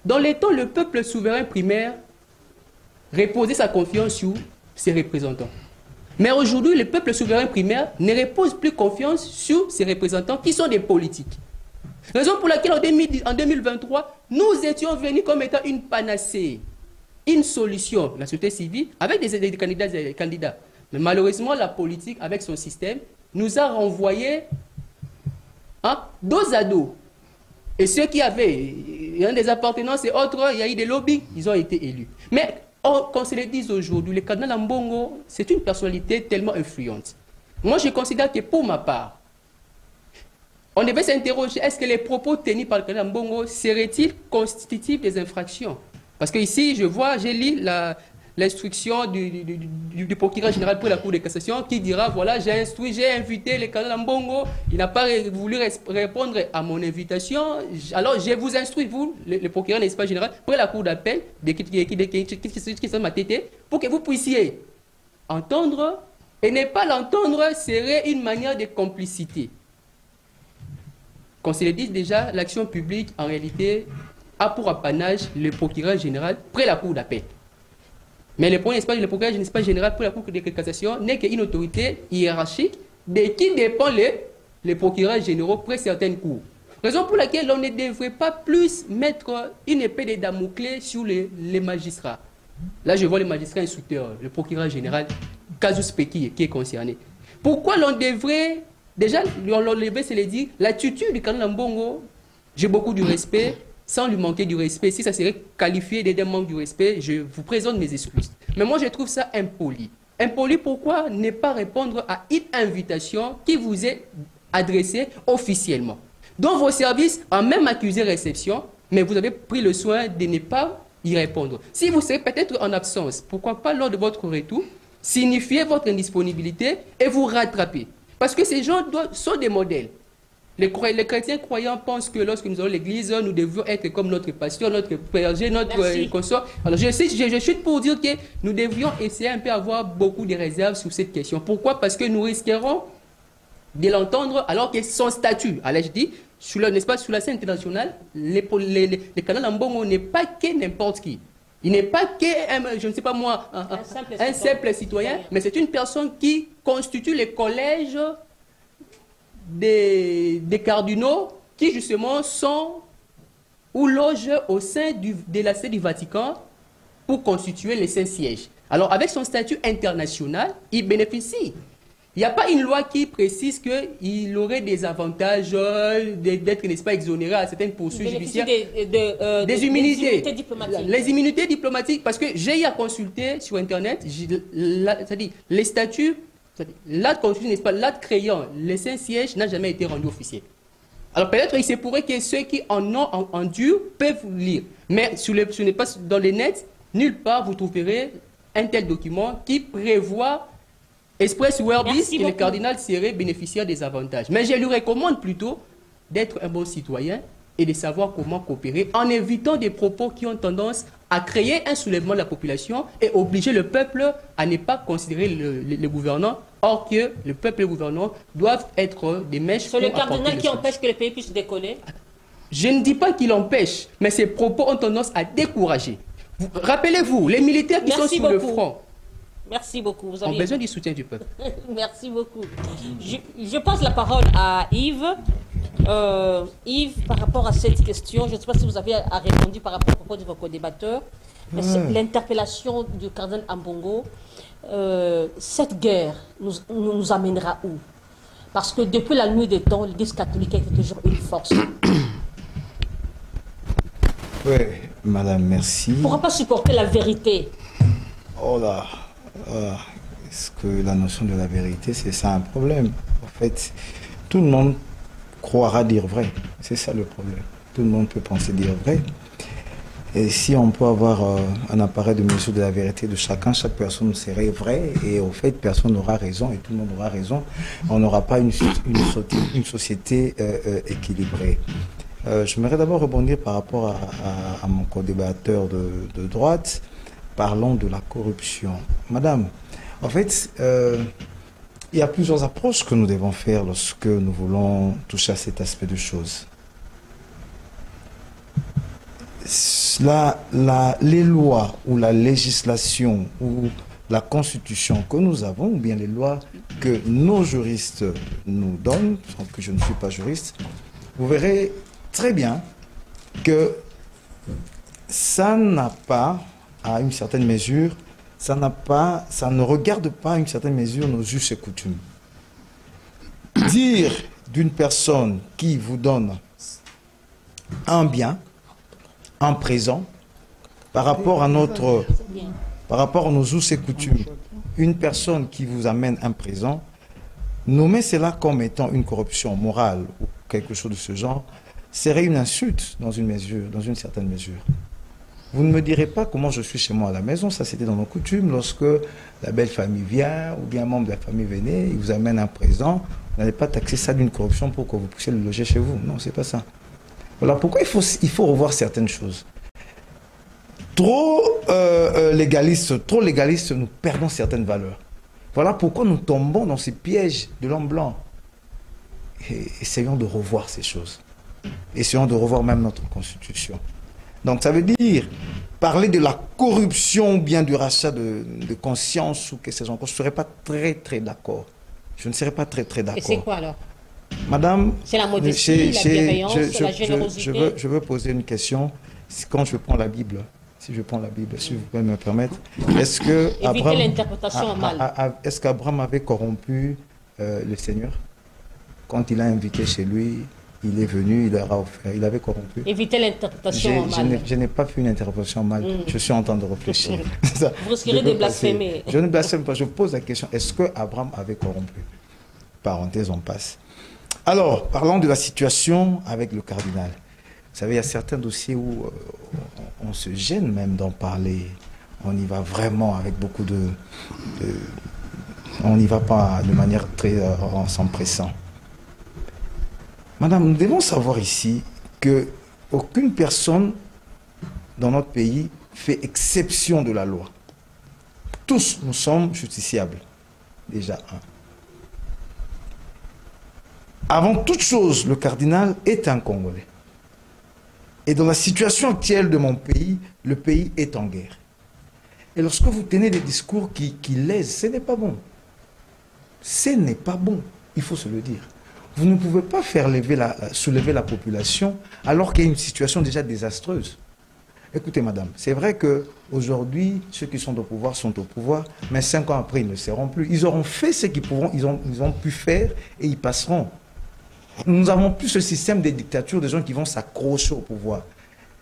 dans les temps, le peuple souverain primaire reposait sa confiance sur ses représentants. Mais aujourd'hui, le peuple souverain primaire ne repose plus confiance sur ses représentants qui sont des politiques. Raison pour laquelle en 2023, nous étions venus comme étant une panacée, une solution, la société civile, avec des candidats. Mais malheureusement, la politique, avec son système, nous a renvoyés dos à dos. Et ceux qui avaient des appartenances et autres, il y a eu des lobbies, ils ont été élus. Mais qu'on se le dise aujourd'hui, le cardinal Ambongo, c'est une personnalité tellement influente. Moi, je considère que pour ma part, on devait s'interroger, est-ce que les propos tenus par le cardinal Ambongo seraient-ils constitutifs des infractions? Parce que ici, je vois, j'ai lu l'instruction du procureur général pour la Cour de cassation qui dira, voilà, j'ai invité le cardinal Ambongo, il n'a pas voulu répondre à mon invitation, alors je vous instruis, vous, le procureur, n'est-ce pas, général, pour la Cour d'appel, qui sont ma tête, pour que vous puissiez entendre, et ne pas l'entendre serait une manière de complicité. Qu'on se le dise déjà, l'action publique, en réalité, a pour apanage le procureur général près la Cour d'appel. Mais le procureur général près la Cour de cassation n'est qu'une autorité hiérarchique de qui dépend les procureurs généraux près certaines cours. Raison pour laquelle on ne devrait pas plus mettre une épée de Damoclès sur les magistrats. Là, je vois le magistrat instructeur, le procureur général, Casus Peki, qui est concerné. Pourquoi l'on devrait... Déjà, on devrait se le dire, l'attitude du cardinal Ambongo, j'ai beaucoup de respect, sans lui manquer du respect. Si ça serait qualifié d'un manque du respect, je vous présente mes excuses. Mais moi, je trouve ça impoli. Impoli, pourquoi ne pas répondre à une invitation qui vous est adressée officiellement, dont vos services ont même accusé réception, mais vous avez pris le soin de ne pas y répondre. Si vous serez peut-être en absence, pourquoi pas lors de votre retour, signifier votre indisponibilité et vous rattraper. Parce que ces gens sont des modèles. Les chrétiens croyants pensent que lorsque nous allons à l'église, nous devons être comme notre pasteur, notre berger, notre consort. Alors je suis pour dire que nous devrions essayer un peu d'avoir beaucoup de réserves sur cette question. Pourquoi? Parce que nous risquerons de l'entendre alors que son statut, alors je dis, n'est-ce pas, sur la scène internationale, le cardinal Ambongo n'est pas que n'importe qui. Il n'est pas que, je ne sais pas moi, un simple citoyen, mais c'est une personne qui constitue le collège des cardinaux qui justement sont ou logent au sein de la sede du Vatican pour constituer les Saint-Sièges. Alors avec son statut international, il bénéficie Il n'y a pas une loi qui précise qu'il aurait des avantages d'être, n'est-ce pas, exonéré à certaines poursuites judiciaires. Des immunités diplomatiques. Les immunités diplomatiques, parce que j'ai eu à consulter sur Internet, c'est-à-dire les statuts, l'acte constitué, n'est-ce pas, l'acte créant les Saint-Sièges n'a jamais été rendu officiel. Alors peut-être il se pourrait que ceux qui en ont en dur peuvent lire. Mais ce n'est pas dans les nets, nulle part vous trouverez un tel document qui prévoit express verbis que le cardinal serait bénéficiaire des avantages. Mais je lui recommande plutôt d'être un bon citoyen et de savoir comment coopérer en évitant des propos qui ont tendance à créer un soulèvement de la population et obliger le peuple à ne pas considérer le gouvernant, or que le peuple et le gouvernant doivent être des mèches. C'est le cardinal qui empêche que le pays puisse décoller? Je ne dis pas qu'il empêche, mais ces propos ont tendance à décourager. Rappelez-vous, les militaires qui sont sur le front, merci beaucoup. Vous ont besoin du soutien du peuple. Merci beaucoup. Je passe la parole à Yves. Yves, par rapport à cette question, je ne sais pas si vous avez répondu par rapport au propos de vos co-débatteurs, mais l'interpellation du cardinal Ambongo, cette guerre nous amènera où? Parce que depuis la nuit des temps, l'Église catholique est toujours une force. Oui, madame, merci. On ne pourra pas supporter la vérité. Oh là, est-ce que la notion de la vérité, c'est ça un problème? En fait, tout le monde croira dire vrai. C'est ça le problème. Tout le monde peut penser dire vrai. Et si on peut avoir un appareil de mesure de la vérité de chacun, chaque personne serait vraie. Et au fait, personne n'aura raison et tout le monde aura raison. On n'aura pas une société équilibrée. J'aimerais d'abord rebondir par rapport à mon co-débatteur de droite. Parlons de la corruption. Madame, en fait, il y a plusieurs approches que nous devons faire lorsque nous voulons toucher à cet aspect de choses. Les lois ou la législation ou la constitution que nous avons, ou bien les lois que nos juristes nous donnent, sauf que je ne suis pas juriste, vous verrez très bien que ça n'a pas, à une certaine mesure, ça ne regarde pas à une certaine mesure nos us et coutumes. Dire d'une personne qui vous donne un bien, un présent, par rapport à nos us et coutumes, une personne qui vous amène un présent, nommer cela comme étant une corruption morale ou quelque chose de ce genre, serait une insulte dans une certaine mesure. Vous ne me direz pas comment je suis chez moi à la maison, ça c'était dans nos coutumes, lorsque la belle famille vient, ou bien un membre de la famille venait, il vous amène un présent, vous n'allez pas taxer ça d'une corruption pour que vous puissiez le loger chez vous. Non, c'est pas ça. Voilà pourquoi il faut revoir certaines choses. Trop légaliste, nous perdons certaines valeurs. Voilà pourquoi nous tombons dans ces pièges de l'homme blanc. Et essayons de revoir ces choses. Essayons de revoir même notre constitution. Donc ça veut dire, parler de la corruption ou bien du rachat de conscience ou que sais-je encore, je ne serais pas très d'accord. Je ne serais pas très d'accord. Et c'est quoi alors? Madame, c'est la modestie, la bienveillance, la générosité. Je veux poser une question. Quand je prends la Bible, si je prends la Bible, si vous pouvez me permettre, est-ce que éviter l'interprétation mal. Est-ce qu'Abraham avait corrompu le Seigneur quand il a invité chez lui? Il est venu, il leur a offert, il avait corrompu. Éviter l'interprétation mal. Je n'ai pas fait une interprétation mal. Je suis en train de réfléchir. Vous risquerez de blasphémer. Je ne blasphème pas. Je pose la question, est-ce que Abraham avait corrompu? Parenthèse, on passe. Alors, parlons de la situation avec le cardinal. Vous savez, il y a certains dossiers où on se gêne même d'en parler. On y va vraiment avec beaucoup de on n'y va pas de manière très en s'empressant. Madame, nous devons savoir ici qu'aucune personne dans notre pays fait exception de la loi. Tous, nous sommes justiciables. Déjà un. Avant toute chose, le cardinal est un Congolais. Et dans la situation actuelle de mon pays, le pays est en guerre. Et lorsque vous tenez des discours qui lèsent, ce n'est pas bon. Ce n'est pas bon, il faut se le dire. Vous ne pouvez pas faire soulever la population alors qu'il y a une situation déjà désastreuse. Écoutez, madame, c'est vrai qu'aujourd'hui, ceux qui sont au pouvoir, mais 5 ans après, ils ne seront plus. Ils auront fait ce qu'ils pourront, ils ont pu faire et ils passeront. Nous n'avons plus ce système des dictatures, des gens qui vont s'accrocher au pouvoir.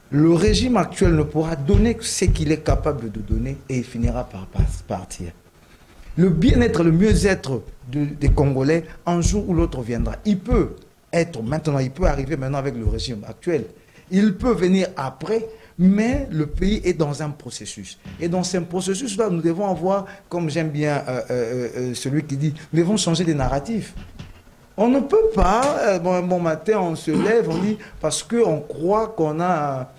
Le régime actuel ne pourra donner que ce qu'il est capable de donner et il finira par partir. Le bien-être, le mieux-être des Congolais, un jour ou l'autre viendra. Il peut arriver maintenant avec le régime actuel. Il peut venir après, mais le pays est dans un processus. Et dans ce processus-là, nous devons avoir, comme j'aime bien celui qui dit, nous devons changer des narratifs. On ne peut pas, bon matin, on se lève, on dit, parce qu'on croit qu'on a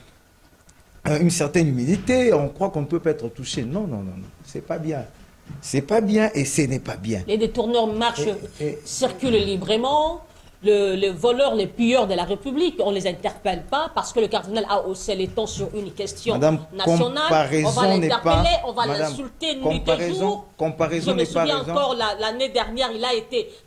une certaine humilité, on croit qu'on ne peut pas être touché. Non, c'est pas bien. C'est pas bien et ce n'est pas bien. Les détourneurs marchent, circulent librement. Les voleurs, les pilleurs de la République, on ne les interpelle pas parce que le cardinal a haussé les tons sur une question Madame, nationale. On va l'interpeller, on va l'insulter nuit et jour. Comparaison Je me souviens encore, l'année dernière,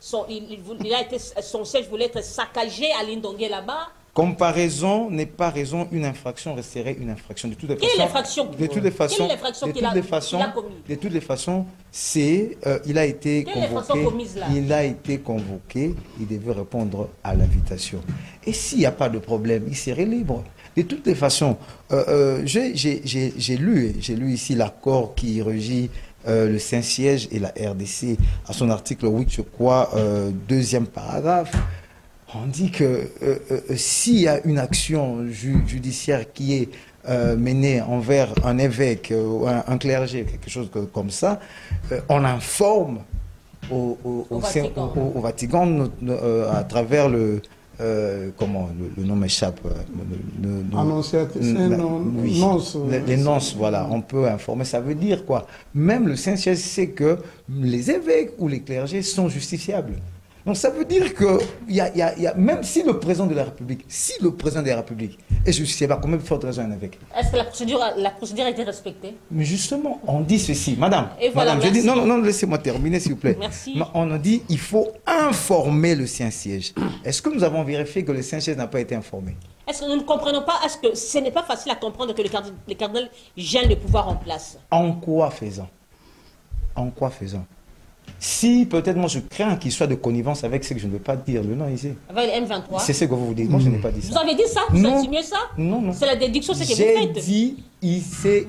son siège voulait être saccagé à Lindongue là-bas. Comparaison n'est pas raison, une infraction resterait une infraction. De toutes les Quelle est l'infraction? De toutes les façons, quelle est l'infraction qu'il a commise? De toutes les façons, il a été convoqué, il devait répondre à l'invitation. Et s'il n'y a pas de problème, il serait libre. De toutes les façons, j'ai lu ici l'accord qui régit le Saint-Siège et la RDC à son article 8, je crois, deuxième paragraphe. On dit que s'il y a une action judiciaire qui est menée envers un évêque ou un clergé, quelque chose comme ça, on informe au Vatican à travers le nom m'échappe. Les nonces, voilà, on peut informer. Ça veut dire quoi? Même le Saint-Siège sait que les évêques ou les clergés sont justiciables. Donc ça veut dire que même si le président de la République, est justiciable, combien de forte raison un évêque? Est-ce que la procédure a été respectée? Mais justement, on dit ceci, madame. Et voilà, madame, je dis, non, laissez-moi terminer s'il vous plaît. Merci. On a dit il faut informer le Saint-Siège. Est-ce que nous avons vérifié que le Saint-Siège n'a pas été informé? Est-ce que nous ne comprenons pas? Est-ce que ce n'est pas facile à comprendre que les cardinals gênent le pouvoir en place? En quoi faisant? Si peut-être moi je crains qu'il soit de connivence avec ce que je ne veux pas dire le nom ici. Avec le M23. C'est ce que vous dites. Moi je n'ai pas dit ça. Vous avez dit ça? Vous avez insinué ça? Non. C'est la déduction, c'est que vous faites. J'ai dit,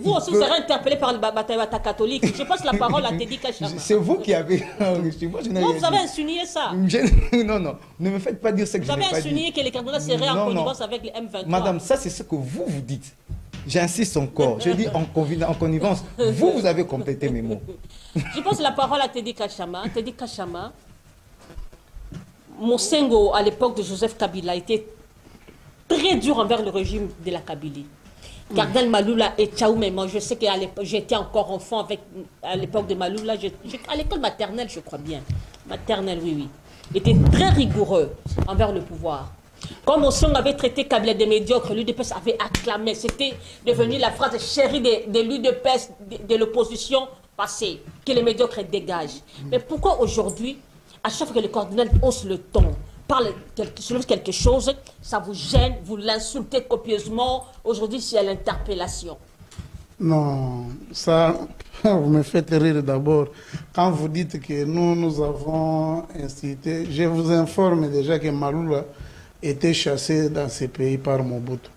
vous aussi vous serez interpellé par le Bata catholique. Je passe la parole à Teddy Kachama. C'est vous qui avez. Non, vous avez insinué ça. Non. Ne me faites pas dire ce que je n'ai pas dit. Vous avez insinué que les cardinals seraient en connivence avec le M23. Madame, ça c'est ce que vous dites. J'insiste encore. Je dis en connivence. Vous avez complété mes mots. Je passe la parole à Teddy Kachama. Teddy Kachama, Mosengo, à l'époque de Joseph Kabila, était très dur envers le régime de la Kabylie. Cardinal Maloula et Tchaoumé, moi je sais que j'étais encore enfant à l'époque de Maloula, à l'école maternelle je crois bien. Maternelle, oui. Il était très rigoureux envers le pouvoir. Comme Mosengo avait traité Kabila de médiocre, l'UDPS avait acclamé. C'était devenu la phrase chérie de l'UDPS, de l'opposition passée, que les médiocres dégagent. Mais pourquoi aujourd'hui, à chaque fois que le cardinal hausse le ton, soulève quelque chose, ça vous gêne, vous l'insultez copieusement? Aujourd'hui, c'est l'interpellation. Non, ça, vous me faites rire d'abord. Quand vous dites que nous avons incité, je vous informe déjà que Maloula était chassé dans ces pays par Mobutu.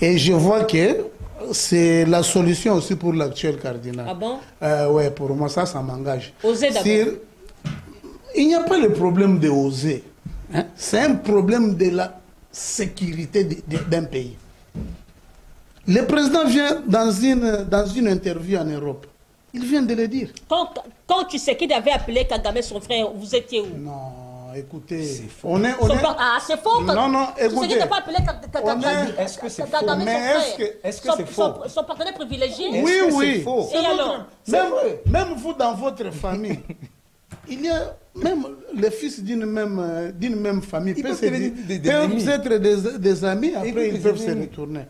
Et je vois que c'est la solution aussi pour l'actuel cardinal. Ah bon? Oui, pour moi, ça m'engage. Osez d'abord. Il n'y a pas le problème de oser. Hein? C'est un problème de la sécurité d'un pays. Le président vient dans une interview en Europe. Il vient de le dire. Quand tu sais qu'il avait appelé Kagame son frère, vous étiez où? Non, écoutez. C'est faux. Ah, c'est faux. Non, écoutez. Tu sais qu'il n'a pas appelé Kagame. Est-ce que c'est faux? Kagame Est-ce que c'est faux? Son partenaire privilégié. Oui. Et alors? Même vous, dans votre famille, il y a même les fils d'une même famille peuvent être des amis, après ils peuvent se retourner.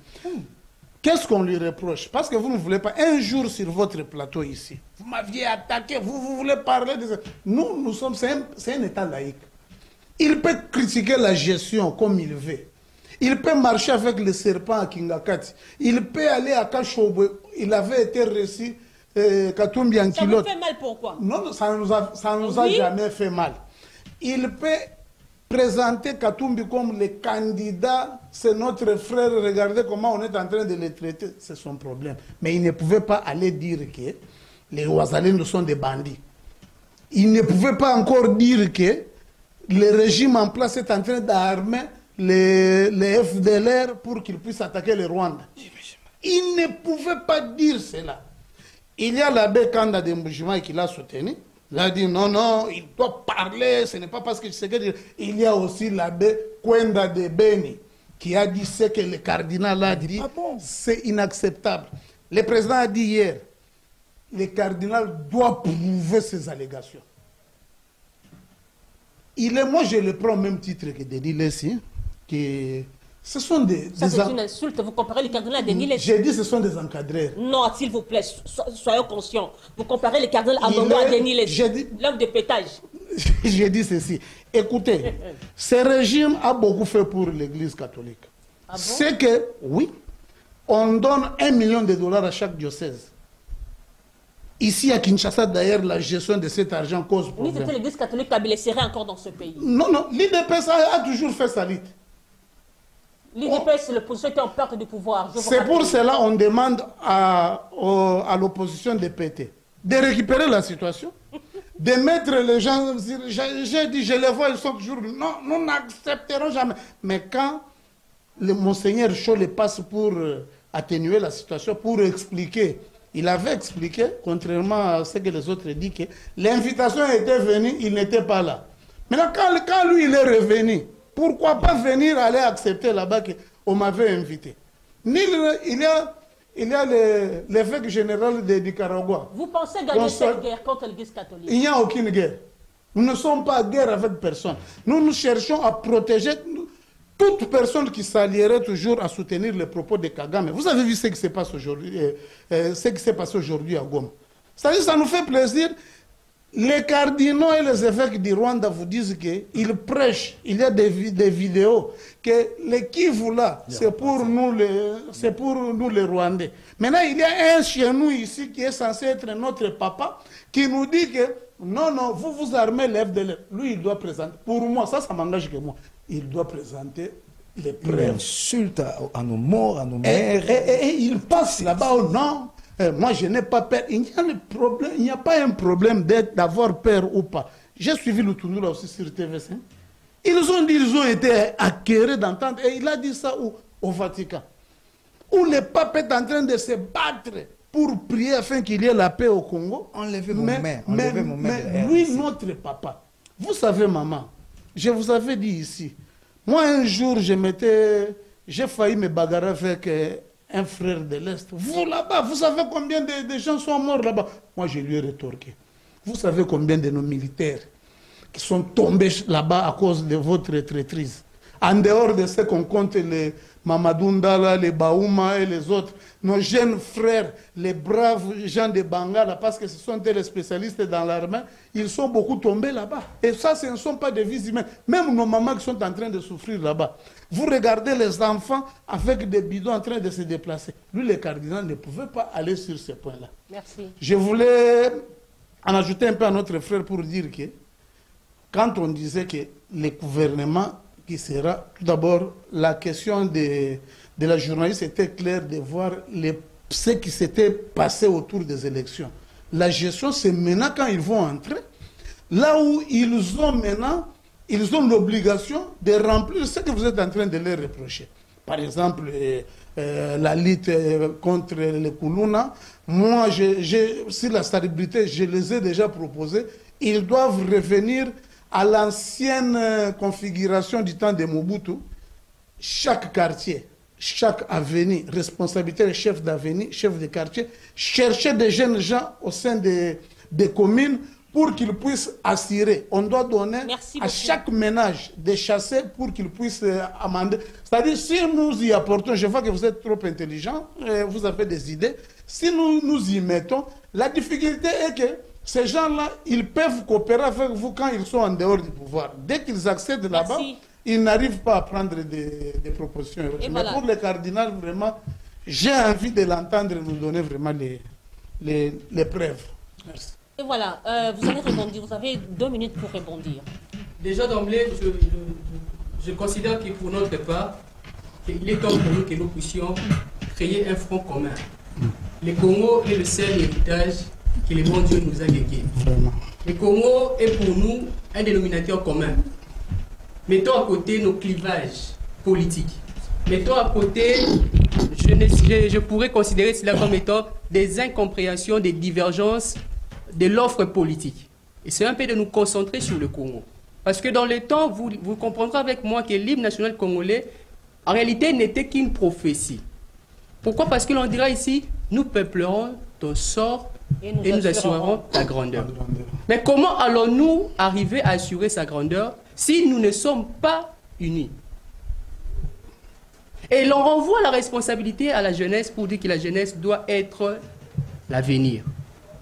Qu'est-ce qu'on lui reproche? Parce que vous ne voulez pas, un jour sur votre plateau ici, vous m'aviez attaqué, vous voulez parler de ça. Nous sommes, c'est un État laïque. Il peut critiquer la gestion comme il veut. Il peut marcher avec le serpent à Kingakati. Il peut aller à Kachobwe. Il avait été reçu Katumbi en kilote. Ça vous fait mal pourquoi? Non, ça ne nous a jamais fait mal. Il peut présenter Katumbi comme le candidat, c'est notre frère, regardez comment on est en train de le traiter, c'est son problème. Mais il ne pouvait pas aller dire que les Ouazalines sont des bandits. Il ne pouvait pas encore dire que le régime en place est en train d'armer les FDLR pour qu'ils puissent attaquer le Rwanda. Il ne pouvait pas dire cela. Il y a l'abbé Kanda de Mbujima qui l'a soutenu. Il a dit non, non, il doit parler, ce n'est pas parce que je sais que... Il y a aussi l'abbé Kwenda de Beni qui a dit ce que le cardinal a dit. Ah bon? C'est inacceptable. Le président a dit hier, le cardinal doit prouver ses allégations. Moi, je le prends au même titre que Denis Lessi, que ce sont des... Ça, c'est une insulte. Vous comparez le cardinal à Denis Lessi. J'ai dit ce sont des encadreurs. Non, s'il vous plaît, soyons conscients. Vous comparez le cardinal Ambongo à Denis Lessi, l'homme de pétage. J'ai dit ceci. Écoutez, ce régime a beaucoup fait pour l'Église catholique. Ah bon? C'est que, oui, on donne $1 million à chaque diocèse. Ici à Kinshasa, d'ailleurs, la gestion de cet argent cause problème. Ni c'était l'Église catholique qui serait encore dans ce pays. Non, non, l'IDPS a toujours fait sa lutte. L'IDPS, c'est l'opposition qui est en perte du pouvoir. C'est pour cela qu'on demande à l'opposition de péter, de récupérer la situation, de mettre les gens... J'ai dit, je les vois, ils sont toujours... Non, nous n'accepterons jamais. Mais quand le monseigneur Cholet passe pour atténuer la situation, pour expliquer... Il avait expliqué, contrairement à ce que les autres disent, que l'invitation était venue, il n'était pas là. Maintenant, quand lui, il est revenu, pourquoi pas venir aller accepter là-bas qu'on m'avait invité? Il y a l'évêque général de Nicaragua. Vous pensez gagner cette guerre contre l'Église catholique? Il n'y a aucune guerre. Nous ne sommes pas en guerre avec personne. Nous cherchons à protéger... Toute personne qui s'allierait toujours à soutenir les propos de Kagame. Vous avez vu ce qui se passe aujourd'hui, ce qui s'est passé aujourd'hui à Goma. Ça nous fait plaisir. Les cardinaux et les évêques du Rwanda vous disent qu'ils prêchent. Il y a des vidéos que les Kivu là, c'est pour nous les Rwandais. Maintenant, il y a un chez nous ici qui est censé être notre papa qui nous dit que non, non, vous armez l'FDL. Lui, il doit présenter. Pour moi, ça m'engage que moi. Il doit présenter les preuves. Il insulte à nos morts, à nos mères. Et il passe là-bas, oh non, moi je n'ai pas peur. Il n'y a pas un problème d'avoir peur ou pas. J'ai suivi le tournoi là aussi sur TV5. Ils ont dit, ils ont été acquérés d'entendre. Et il a dit ça au Vatican. Où le pape est en train de se battre pour prier afin qu'il y ait la paix au Congo. Enlevez vos mains. Mais lui, notre papa, vous savez, maman, je vous avais dit ici, moi un jour, j'ai failli me bagarrer avec un frère de l'Est. Vous là-bas, vous savez combien de gens sont morts là-bas? Moi, je lui ai rétorqué. Vous savez combien de nos militaires qui sont tombés là-bas à cause de votre traîtrise? En dehors de ce qu'on compte les Mamadou Ndala, les Baouma et les autres, nos jeunes frères, les braves gens de Bangala, parce que ce sont des spécialistes dans l'armée, ils sont beaucoup tombés là-bas. Et ça, ce ne sont pas des vies humaines. Même nos mamans qui sont en train de souffrir là-bas. Vous regardez les enfants avec des bidons en train de se déplacer. Lui, le cardinal ne pouvait pas aller sur ce point-là. Merci. Je voulais en ajouter un peu à notre frère pour dire que quand on disait que le gouvernement qui sera, tout d'abord, la question de la journaliste était claire de voir ce qui s'était passé autour des élections. La gestion, c'est maintenant quand ils vont entrer, là où ils ont l'obligation de remplir ce que vous êtes en train de leur reprocher. Par exemple, la lutte contre les Koulouna, moi, sur la stabilité, je les ai déjà proposés, ils doivent revenir à l'ancienne configuration du temps de Mobutu. Chaque quartier, chaque avenue, responsabilité des chefs d'avenue, chefs de quartier, chercher des jeunes gens au sein des communes pour qu'ils puissent assurer. On doit donner à chaque ménage des chassés pour qu'ils puissent amender. C'est-à-dire, si nous y apportons, je vois que vous êtes trop intelligents, vous avez des idées, si nous y mettons, la difficulté est que ces gens-là, ils peuvent coopérer avec vous quand ils sont en dehors du pouvoir. Dès qu'ils accèdent là-bas, ils n'arrivent pas à prendre des propositions. Mais voilà. pour le cardinal, vraiment, j'ai envie de l'entendre nous donner vraiment les preuves. Merci. Et voilà, vous allez rebondir. Vous avez 2 minutes pour rebondir. Déjà d'emblée, je considère que pour notre part, il est temps pour nous que nous puissions créer un front commun. Le Congo est le seul héritage que le bon Dieu nous a légué. Vraiment. Le Congo est pour nous un dénominateur commun. Mettons à côté nos clivages politiques. Mettons à côté, je pourrais considérer cela comme étant des incompréhensions, des divergences de l'offre politique. Et c'est un peu de nous concentrer sur le Congo. Parce que dans le temps, vous comprendrez avec moi que l'hymne national congolais, en réalité, n'était qu'une prophétie. Pourquoi? Parce que l'on dira ici, nous peuplerons ton sort et nous assurerons ta grandeur. Mais comment allons-nous arriver à assurer sa grandeur si nous ne sommes pas unis? Et l'on renvoie la responsabilité à la jeunesse pour dire que la jeunesse doit être l'avenir.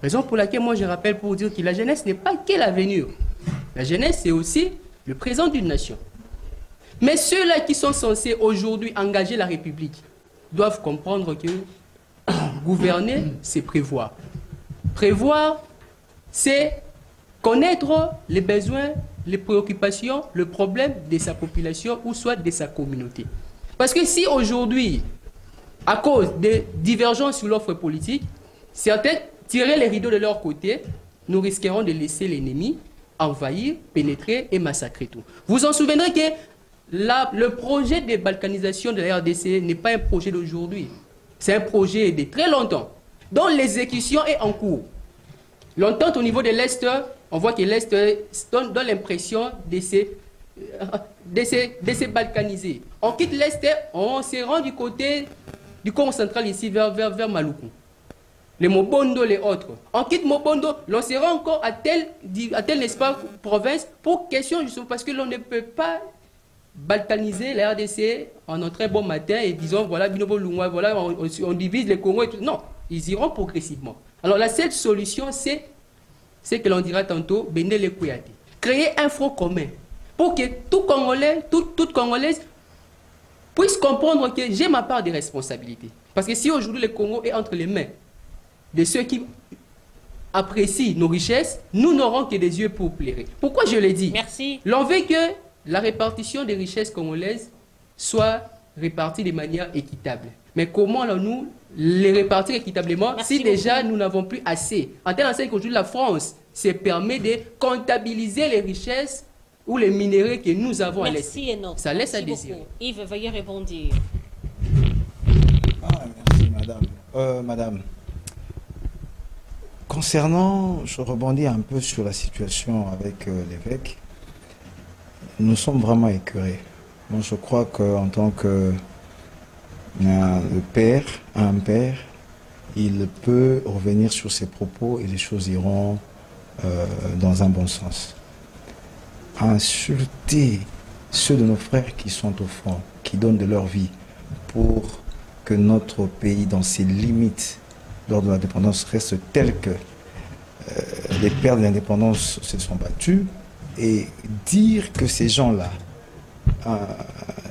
Raison pour laquelle moi je rappelle pour dire que la jeunesse n'est pas que l'avenir. La jeunesse c'est aussi le présent d'une nation. Mais ceux-là qui sont censés aujourd'hui engager la République doivent comprendre que gouverner, c'est prévoir. Prévoir, c'est connaître les besoins, les préoccupations, le problème de sa population ou soit de sa communauté. Parce que si aujourd'hui, à cause des divergences sur l'offre politique, certains tiraient les rideaux de leur côté, nous risquerons de laisser l'ennemi envahir, pénétrer et massacrer tout. Vous en souviendrez que le projet de balkanisation de la RDC n'est pas un projet d'aujourd'hui. C'est un projet de très longtemps, dont l'exécution est en cours. L'entente au niveau de l'Est, on voit que l'Est donne l'impression de se balkaniser. On quitte l'Est, on se rend du côté du Congo central ici vers Maluku. Les Mobondo, les autres. On quitte Mobondo, l'on se rend encore à telle n'est-ce pas, province pour question justement parce que l'on ne peut pas balkaniser la RDC en un très bon matin et disons voilà, Binobo Lungwa, voilà, on divise les Congo et tout. Non, ils iront progressivement. Alors la seule solution, c'est que l'on dira tantôt, Bendele Kouyaté. Créer un front commun pour que tout Congolais, toute Congolaise puisse comprendre que j'ai ma part de responsabilité. Parce que si aujourd'hui le Congo est entre les mains de ceux qui apprécient nos richesses, nous n'aurons que des yeux pour pleurer. Pourquoi je le dis? Merci. L'on veut que la répartition des richesses congolaises soit répartie de manière équitable. Mais comment allons-nous les répartir équitablement si déjà nous n'avons plus assez? En tel enseigne qu'aujourd'hui la France se permet de comptabiliser les richesses ou les minéraux que nous avons à l'Est. Ça laisse à désirer. Yves, veuillez répondre. Merci madame. Madame, concernant, je rebondis un peu sur la situation avec l'évêque. Nous sommes vraiment écœurés. Moi, je crois qu'en tant que le père, un père, il peut revenir sur ses propos et les choses iront dans un bon sens. Insulter ceux de nos frères qui sont au front, qui donnent de leur vie pour que notre pays, dans ses limites, lors de l'indépendance, reste tel que les pères de l'indépendance se sont battus, et dire que ces gens-là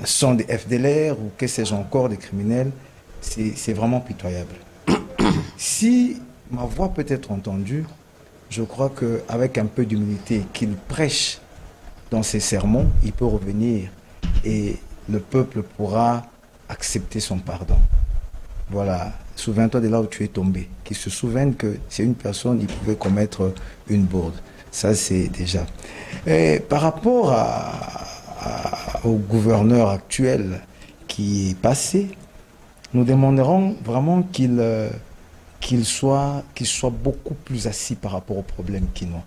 sont des FDLR ou que ces gens encore des criminels, c'est vraiment pitoyable. Si ma voix peut être entendue, je crois qu'avec un peu d'humilité qu'il prêche dans ses sermons, il peut revenir et le peuple pourra accepter son pardon. Voilà, souviens-toi de là où tu es tombé, qu'ils se souviennent que c'est une personne, il pouvait commettre une bourde. Ça, c'est déjà. Et par rapport au gouverneur actuel qui est passé, nous demanderons vraiment qu'il soit beaucoup plus assis par rapport aux problèmes quinois.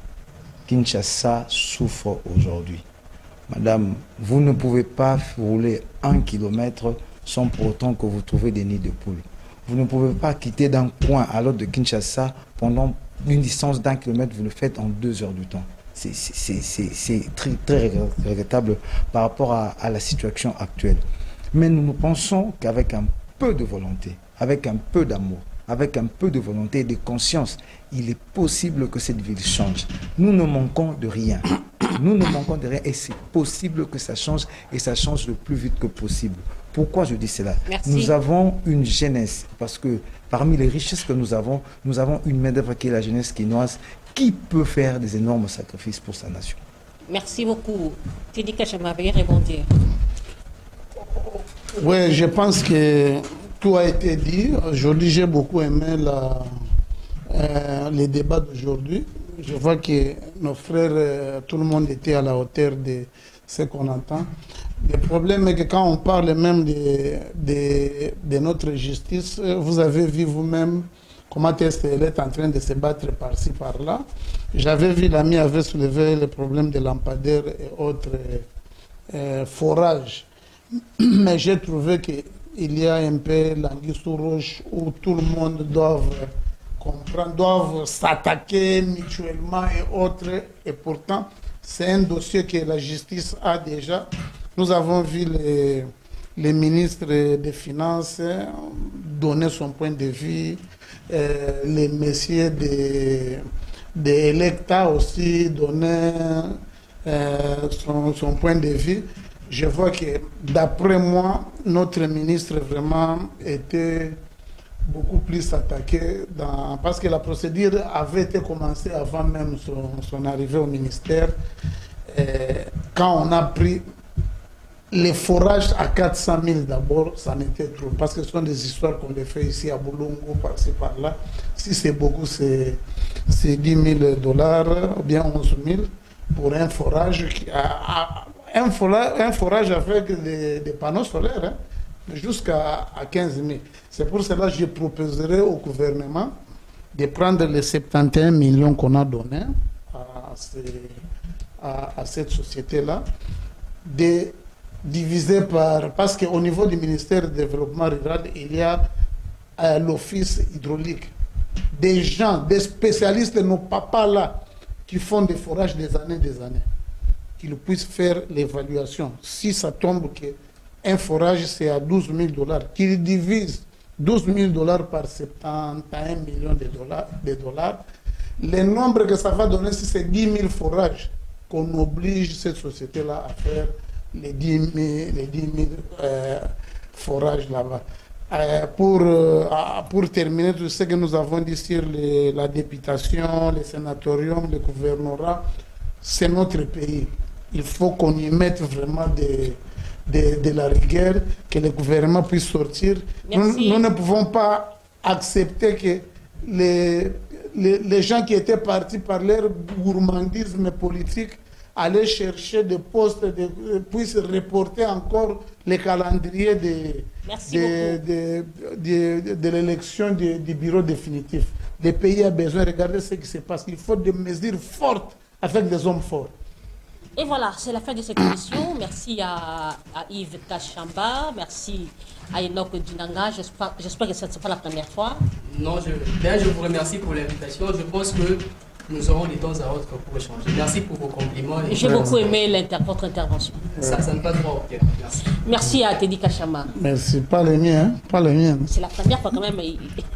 Kinshasa souffre aujourd'hui. Madame, vous ne pouvez pas rouler 1 kilomètre sans pour autant que vous trouvez des nids de poules. Vous ne pouvez pas quitter d'un coin à l'autre de Kinshasa pendant une distance d'1 kilomètre, vous le faites en 2 heures du temps. C'est très, très regrettable par rapport à la situation actuelle. Mais nous pensons qu'avec un peu de volonté, avec un peu d'amour, avec un peu de volonté et de conscience, il est possible que cette ville change. Nous ne manquons de rien. Nous ne manquons de rien et c'est possible que ça change et ça change le plus vite que possible. Pourquoi je dis cela? Merci. Nous avons une jeunesse, parce que parmi les richesses que nous avons une main-d'œuvre qui est la jeunesse quinoise qui peut faire des énormes sacrifices pour sa nation. Merci beaucoup. Teddy Kachama, veuillez répondre. Oui, je pense que tout a été dit. Aujourd'hui, j'ai beaucoup aimé les débats d'aujourd'hui. Je vois que nos frères, tout le monde était à la hauteur de ce qu'on entend. Le problème est que quand on parle même de notre justice, vous avez vu vous-même comment est-ce qu'elle est en train de se battre par-ci, par-là. J'avais vu l'ami avait soulevé le problème de lampadaires et autres forages. Mais j'ai trouvé qu'il y a un peu l'anguille sous roche où tout le monde doit comprendre, doivent s'attaquer mutuellement et autres. Et pourtant, c'est un dossier que la justice a déjà. Nous avons vu les ministres des Finances donner son point de vue, les messieurs de l'État aussi donner son point de vue. Je vois que, d'après moi, notre ministre vraiment était beaucoup plus attaqué parce que la procédure avait été commencée avant même son arrivée au ministère. Quand on a pris les forages à 400 000 d'abord, ça n'était trop. Parce que ce sont des histoires qu'on les fait ici à Boulongo, par-ci, par-là. Si c'est beaucoup, c'est 10 000 dollars ou bien 11 000 pour un forage. Un forage avec des panneaux solaires, hein, jusqu'à 15 000. C'est pour cela que je proposerai au gouvernement de prendre les 71 millions qu'on a donnés à cette société-là, de diviser par... Parce qu'au niveau du ministère du Développement rural, il y a l'office hydraulique. Des gens, des spécialistes, nos papas là, qui font des forages des années, qu'ils puissent faire l'évaluation. Si ça tombe qu'un forage c'est à 12 000 dollars, qu'ils divisent 12 000 dollars par 71 millions de dollars, le nombre que ça va donner, si c'est 10 000 forages, qu'on oblige cette société-là à faire les 10 000 forages là-bas. Pour terminer, tout ce que nous avons dit sur la députation, les sénatoriums, le gouvernorat, c'est notre pays. Il faut qu'on y mette vraiment de la rigueur, que le gouvernement puisse sortir. Nous ne pouvons pas accepter que les gens qui étaient partis par leur gourmandisme politique allaient chercher des postes, puissent reporter encore les calendriers de l'élection du bureau définitif. Le pays a besoin, regardez ce qui se passe. Il faut des mesures fortes avec des hommes forts. Et voilà, c'est la fin de cette émission. Merci à Yves Kachamba, merci à Enoch Dinanga. J'espère que ce ne sera pas la première fois. Non, je vous remercie pour l'invitation. Je pense que nous aurons des temps à autre pour échanger. Merci pour vos compliments. J'ai beaucoup aimé votre intervention. Ça ne passe pas au cœur. Merci. Merci à Teddy Kachama. Merci, pas le mien, hein? Pas le mien. C'est la première fois quand même.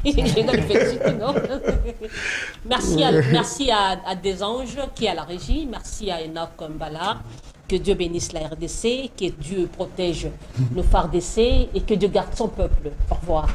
Je dois le féliciter, non? Merci à Desanges qui est à la régie. Merci à Enoch Mbala. Que Dieu bénisse la RDC, que Dieu protège nos FARDC et que Dieu garde son peuple. Au revoir.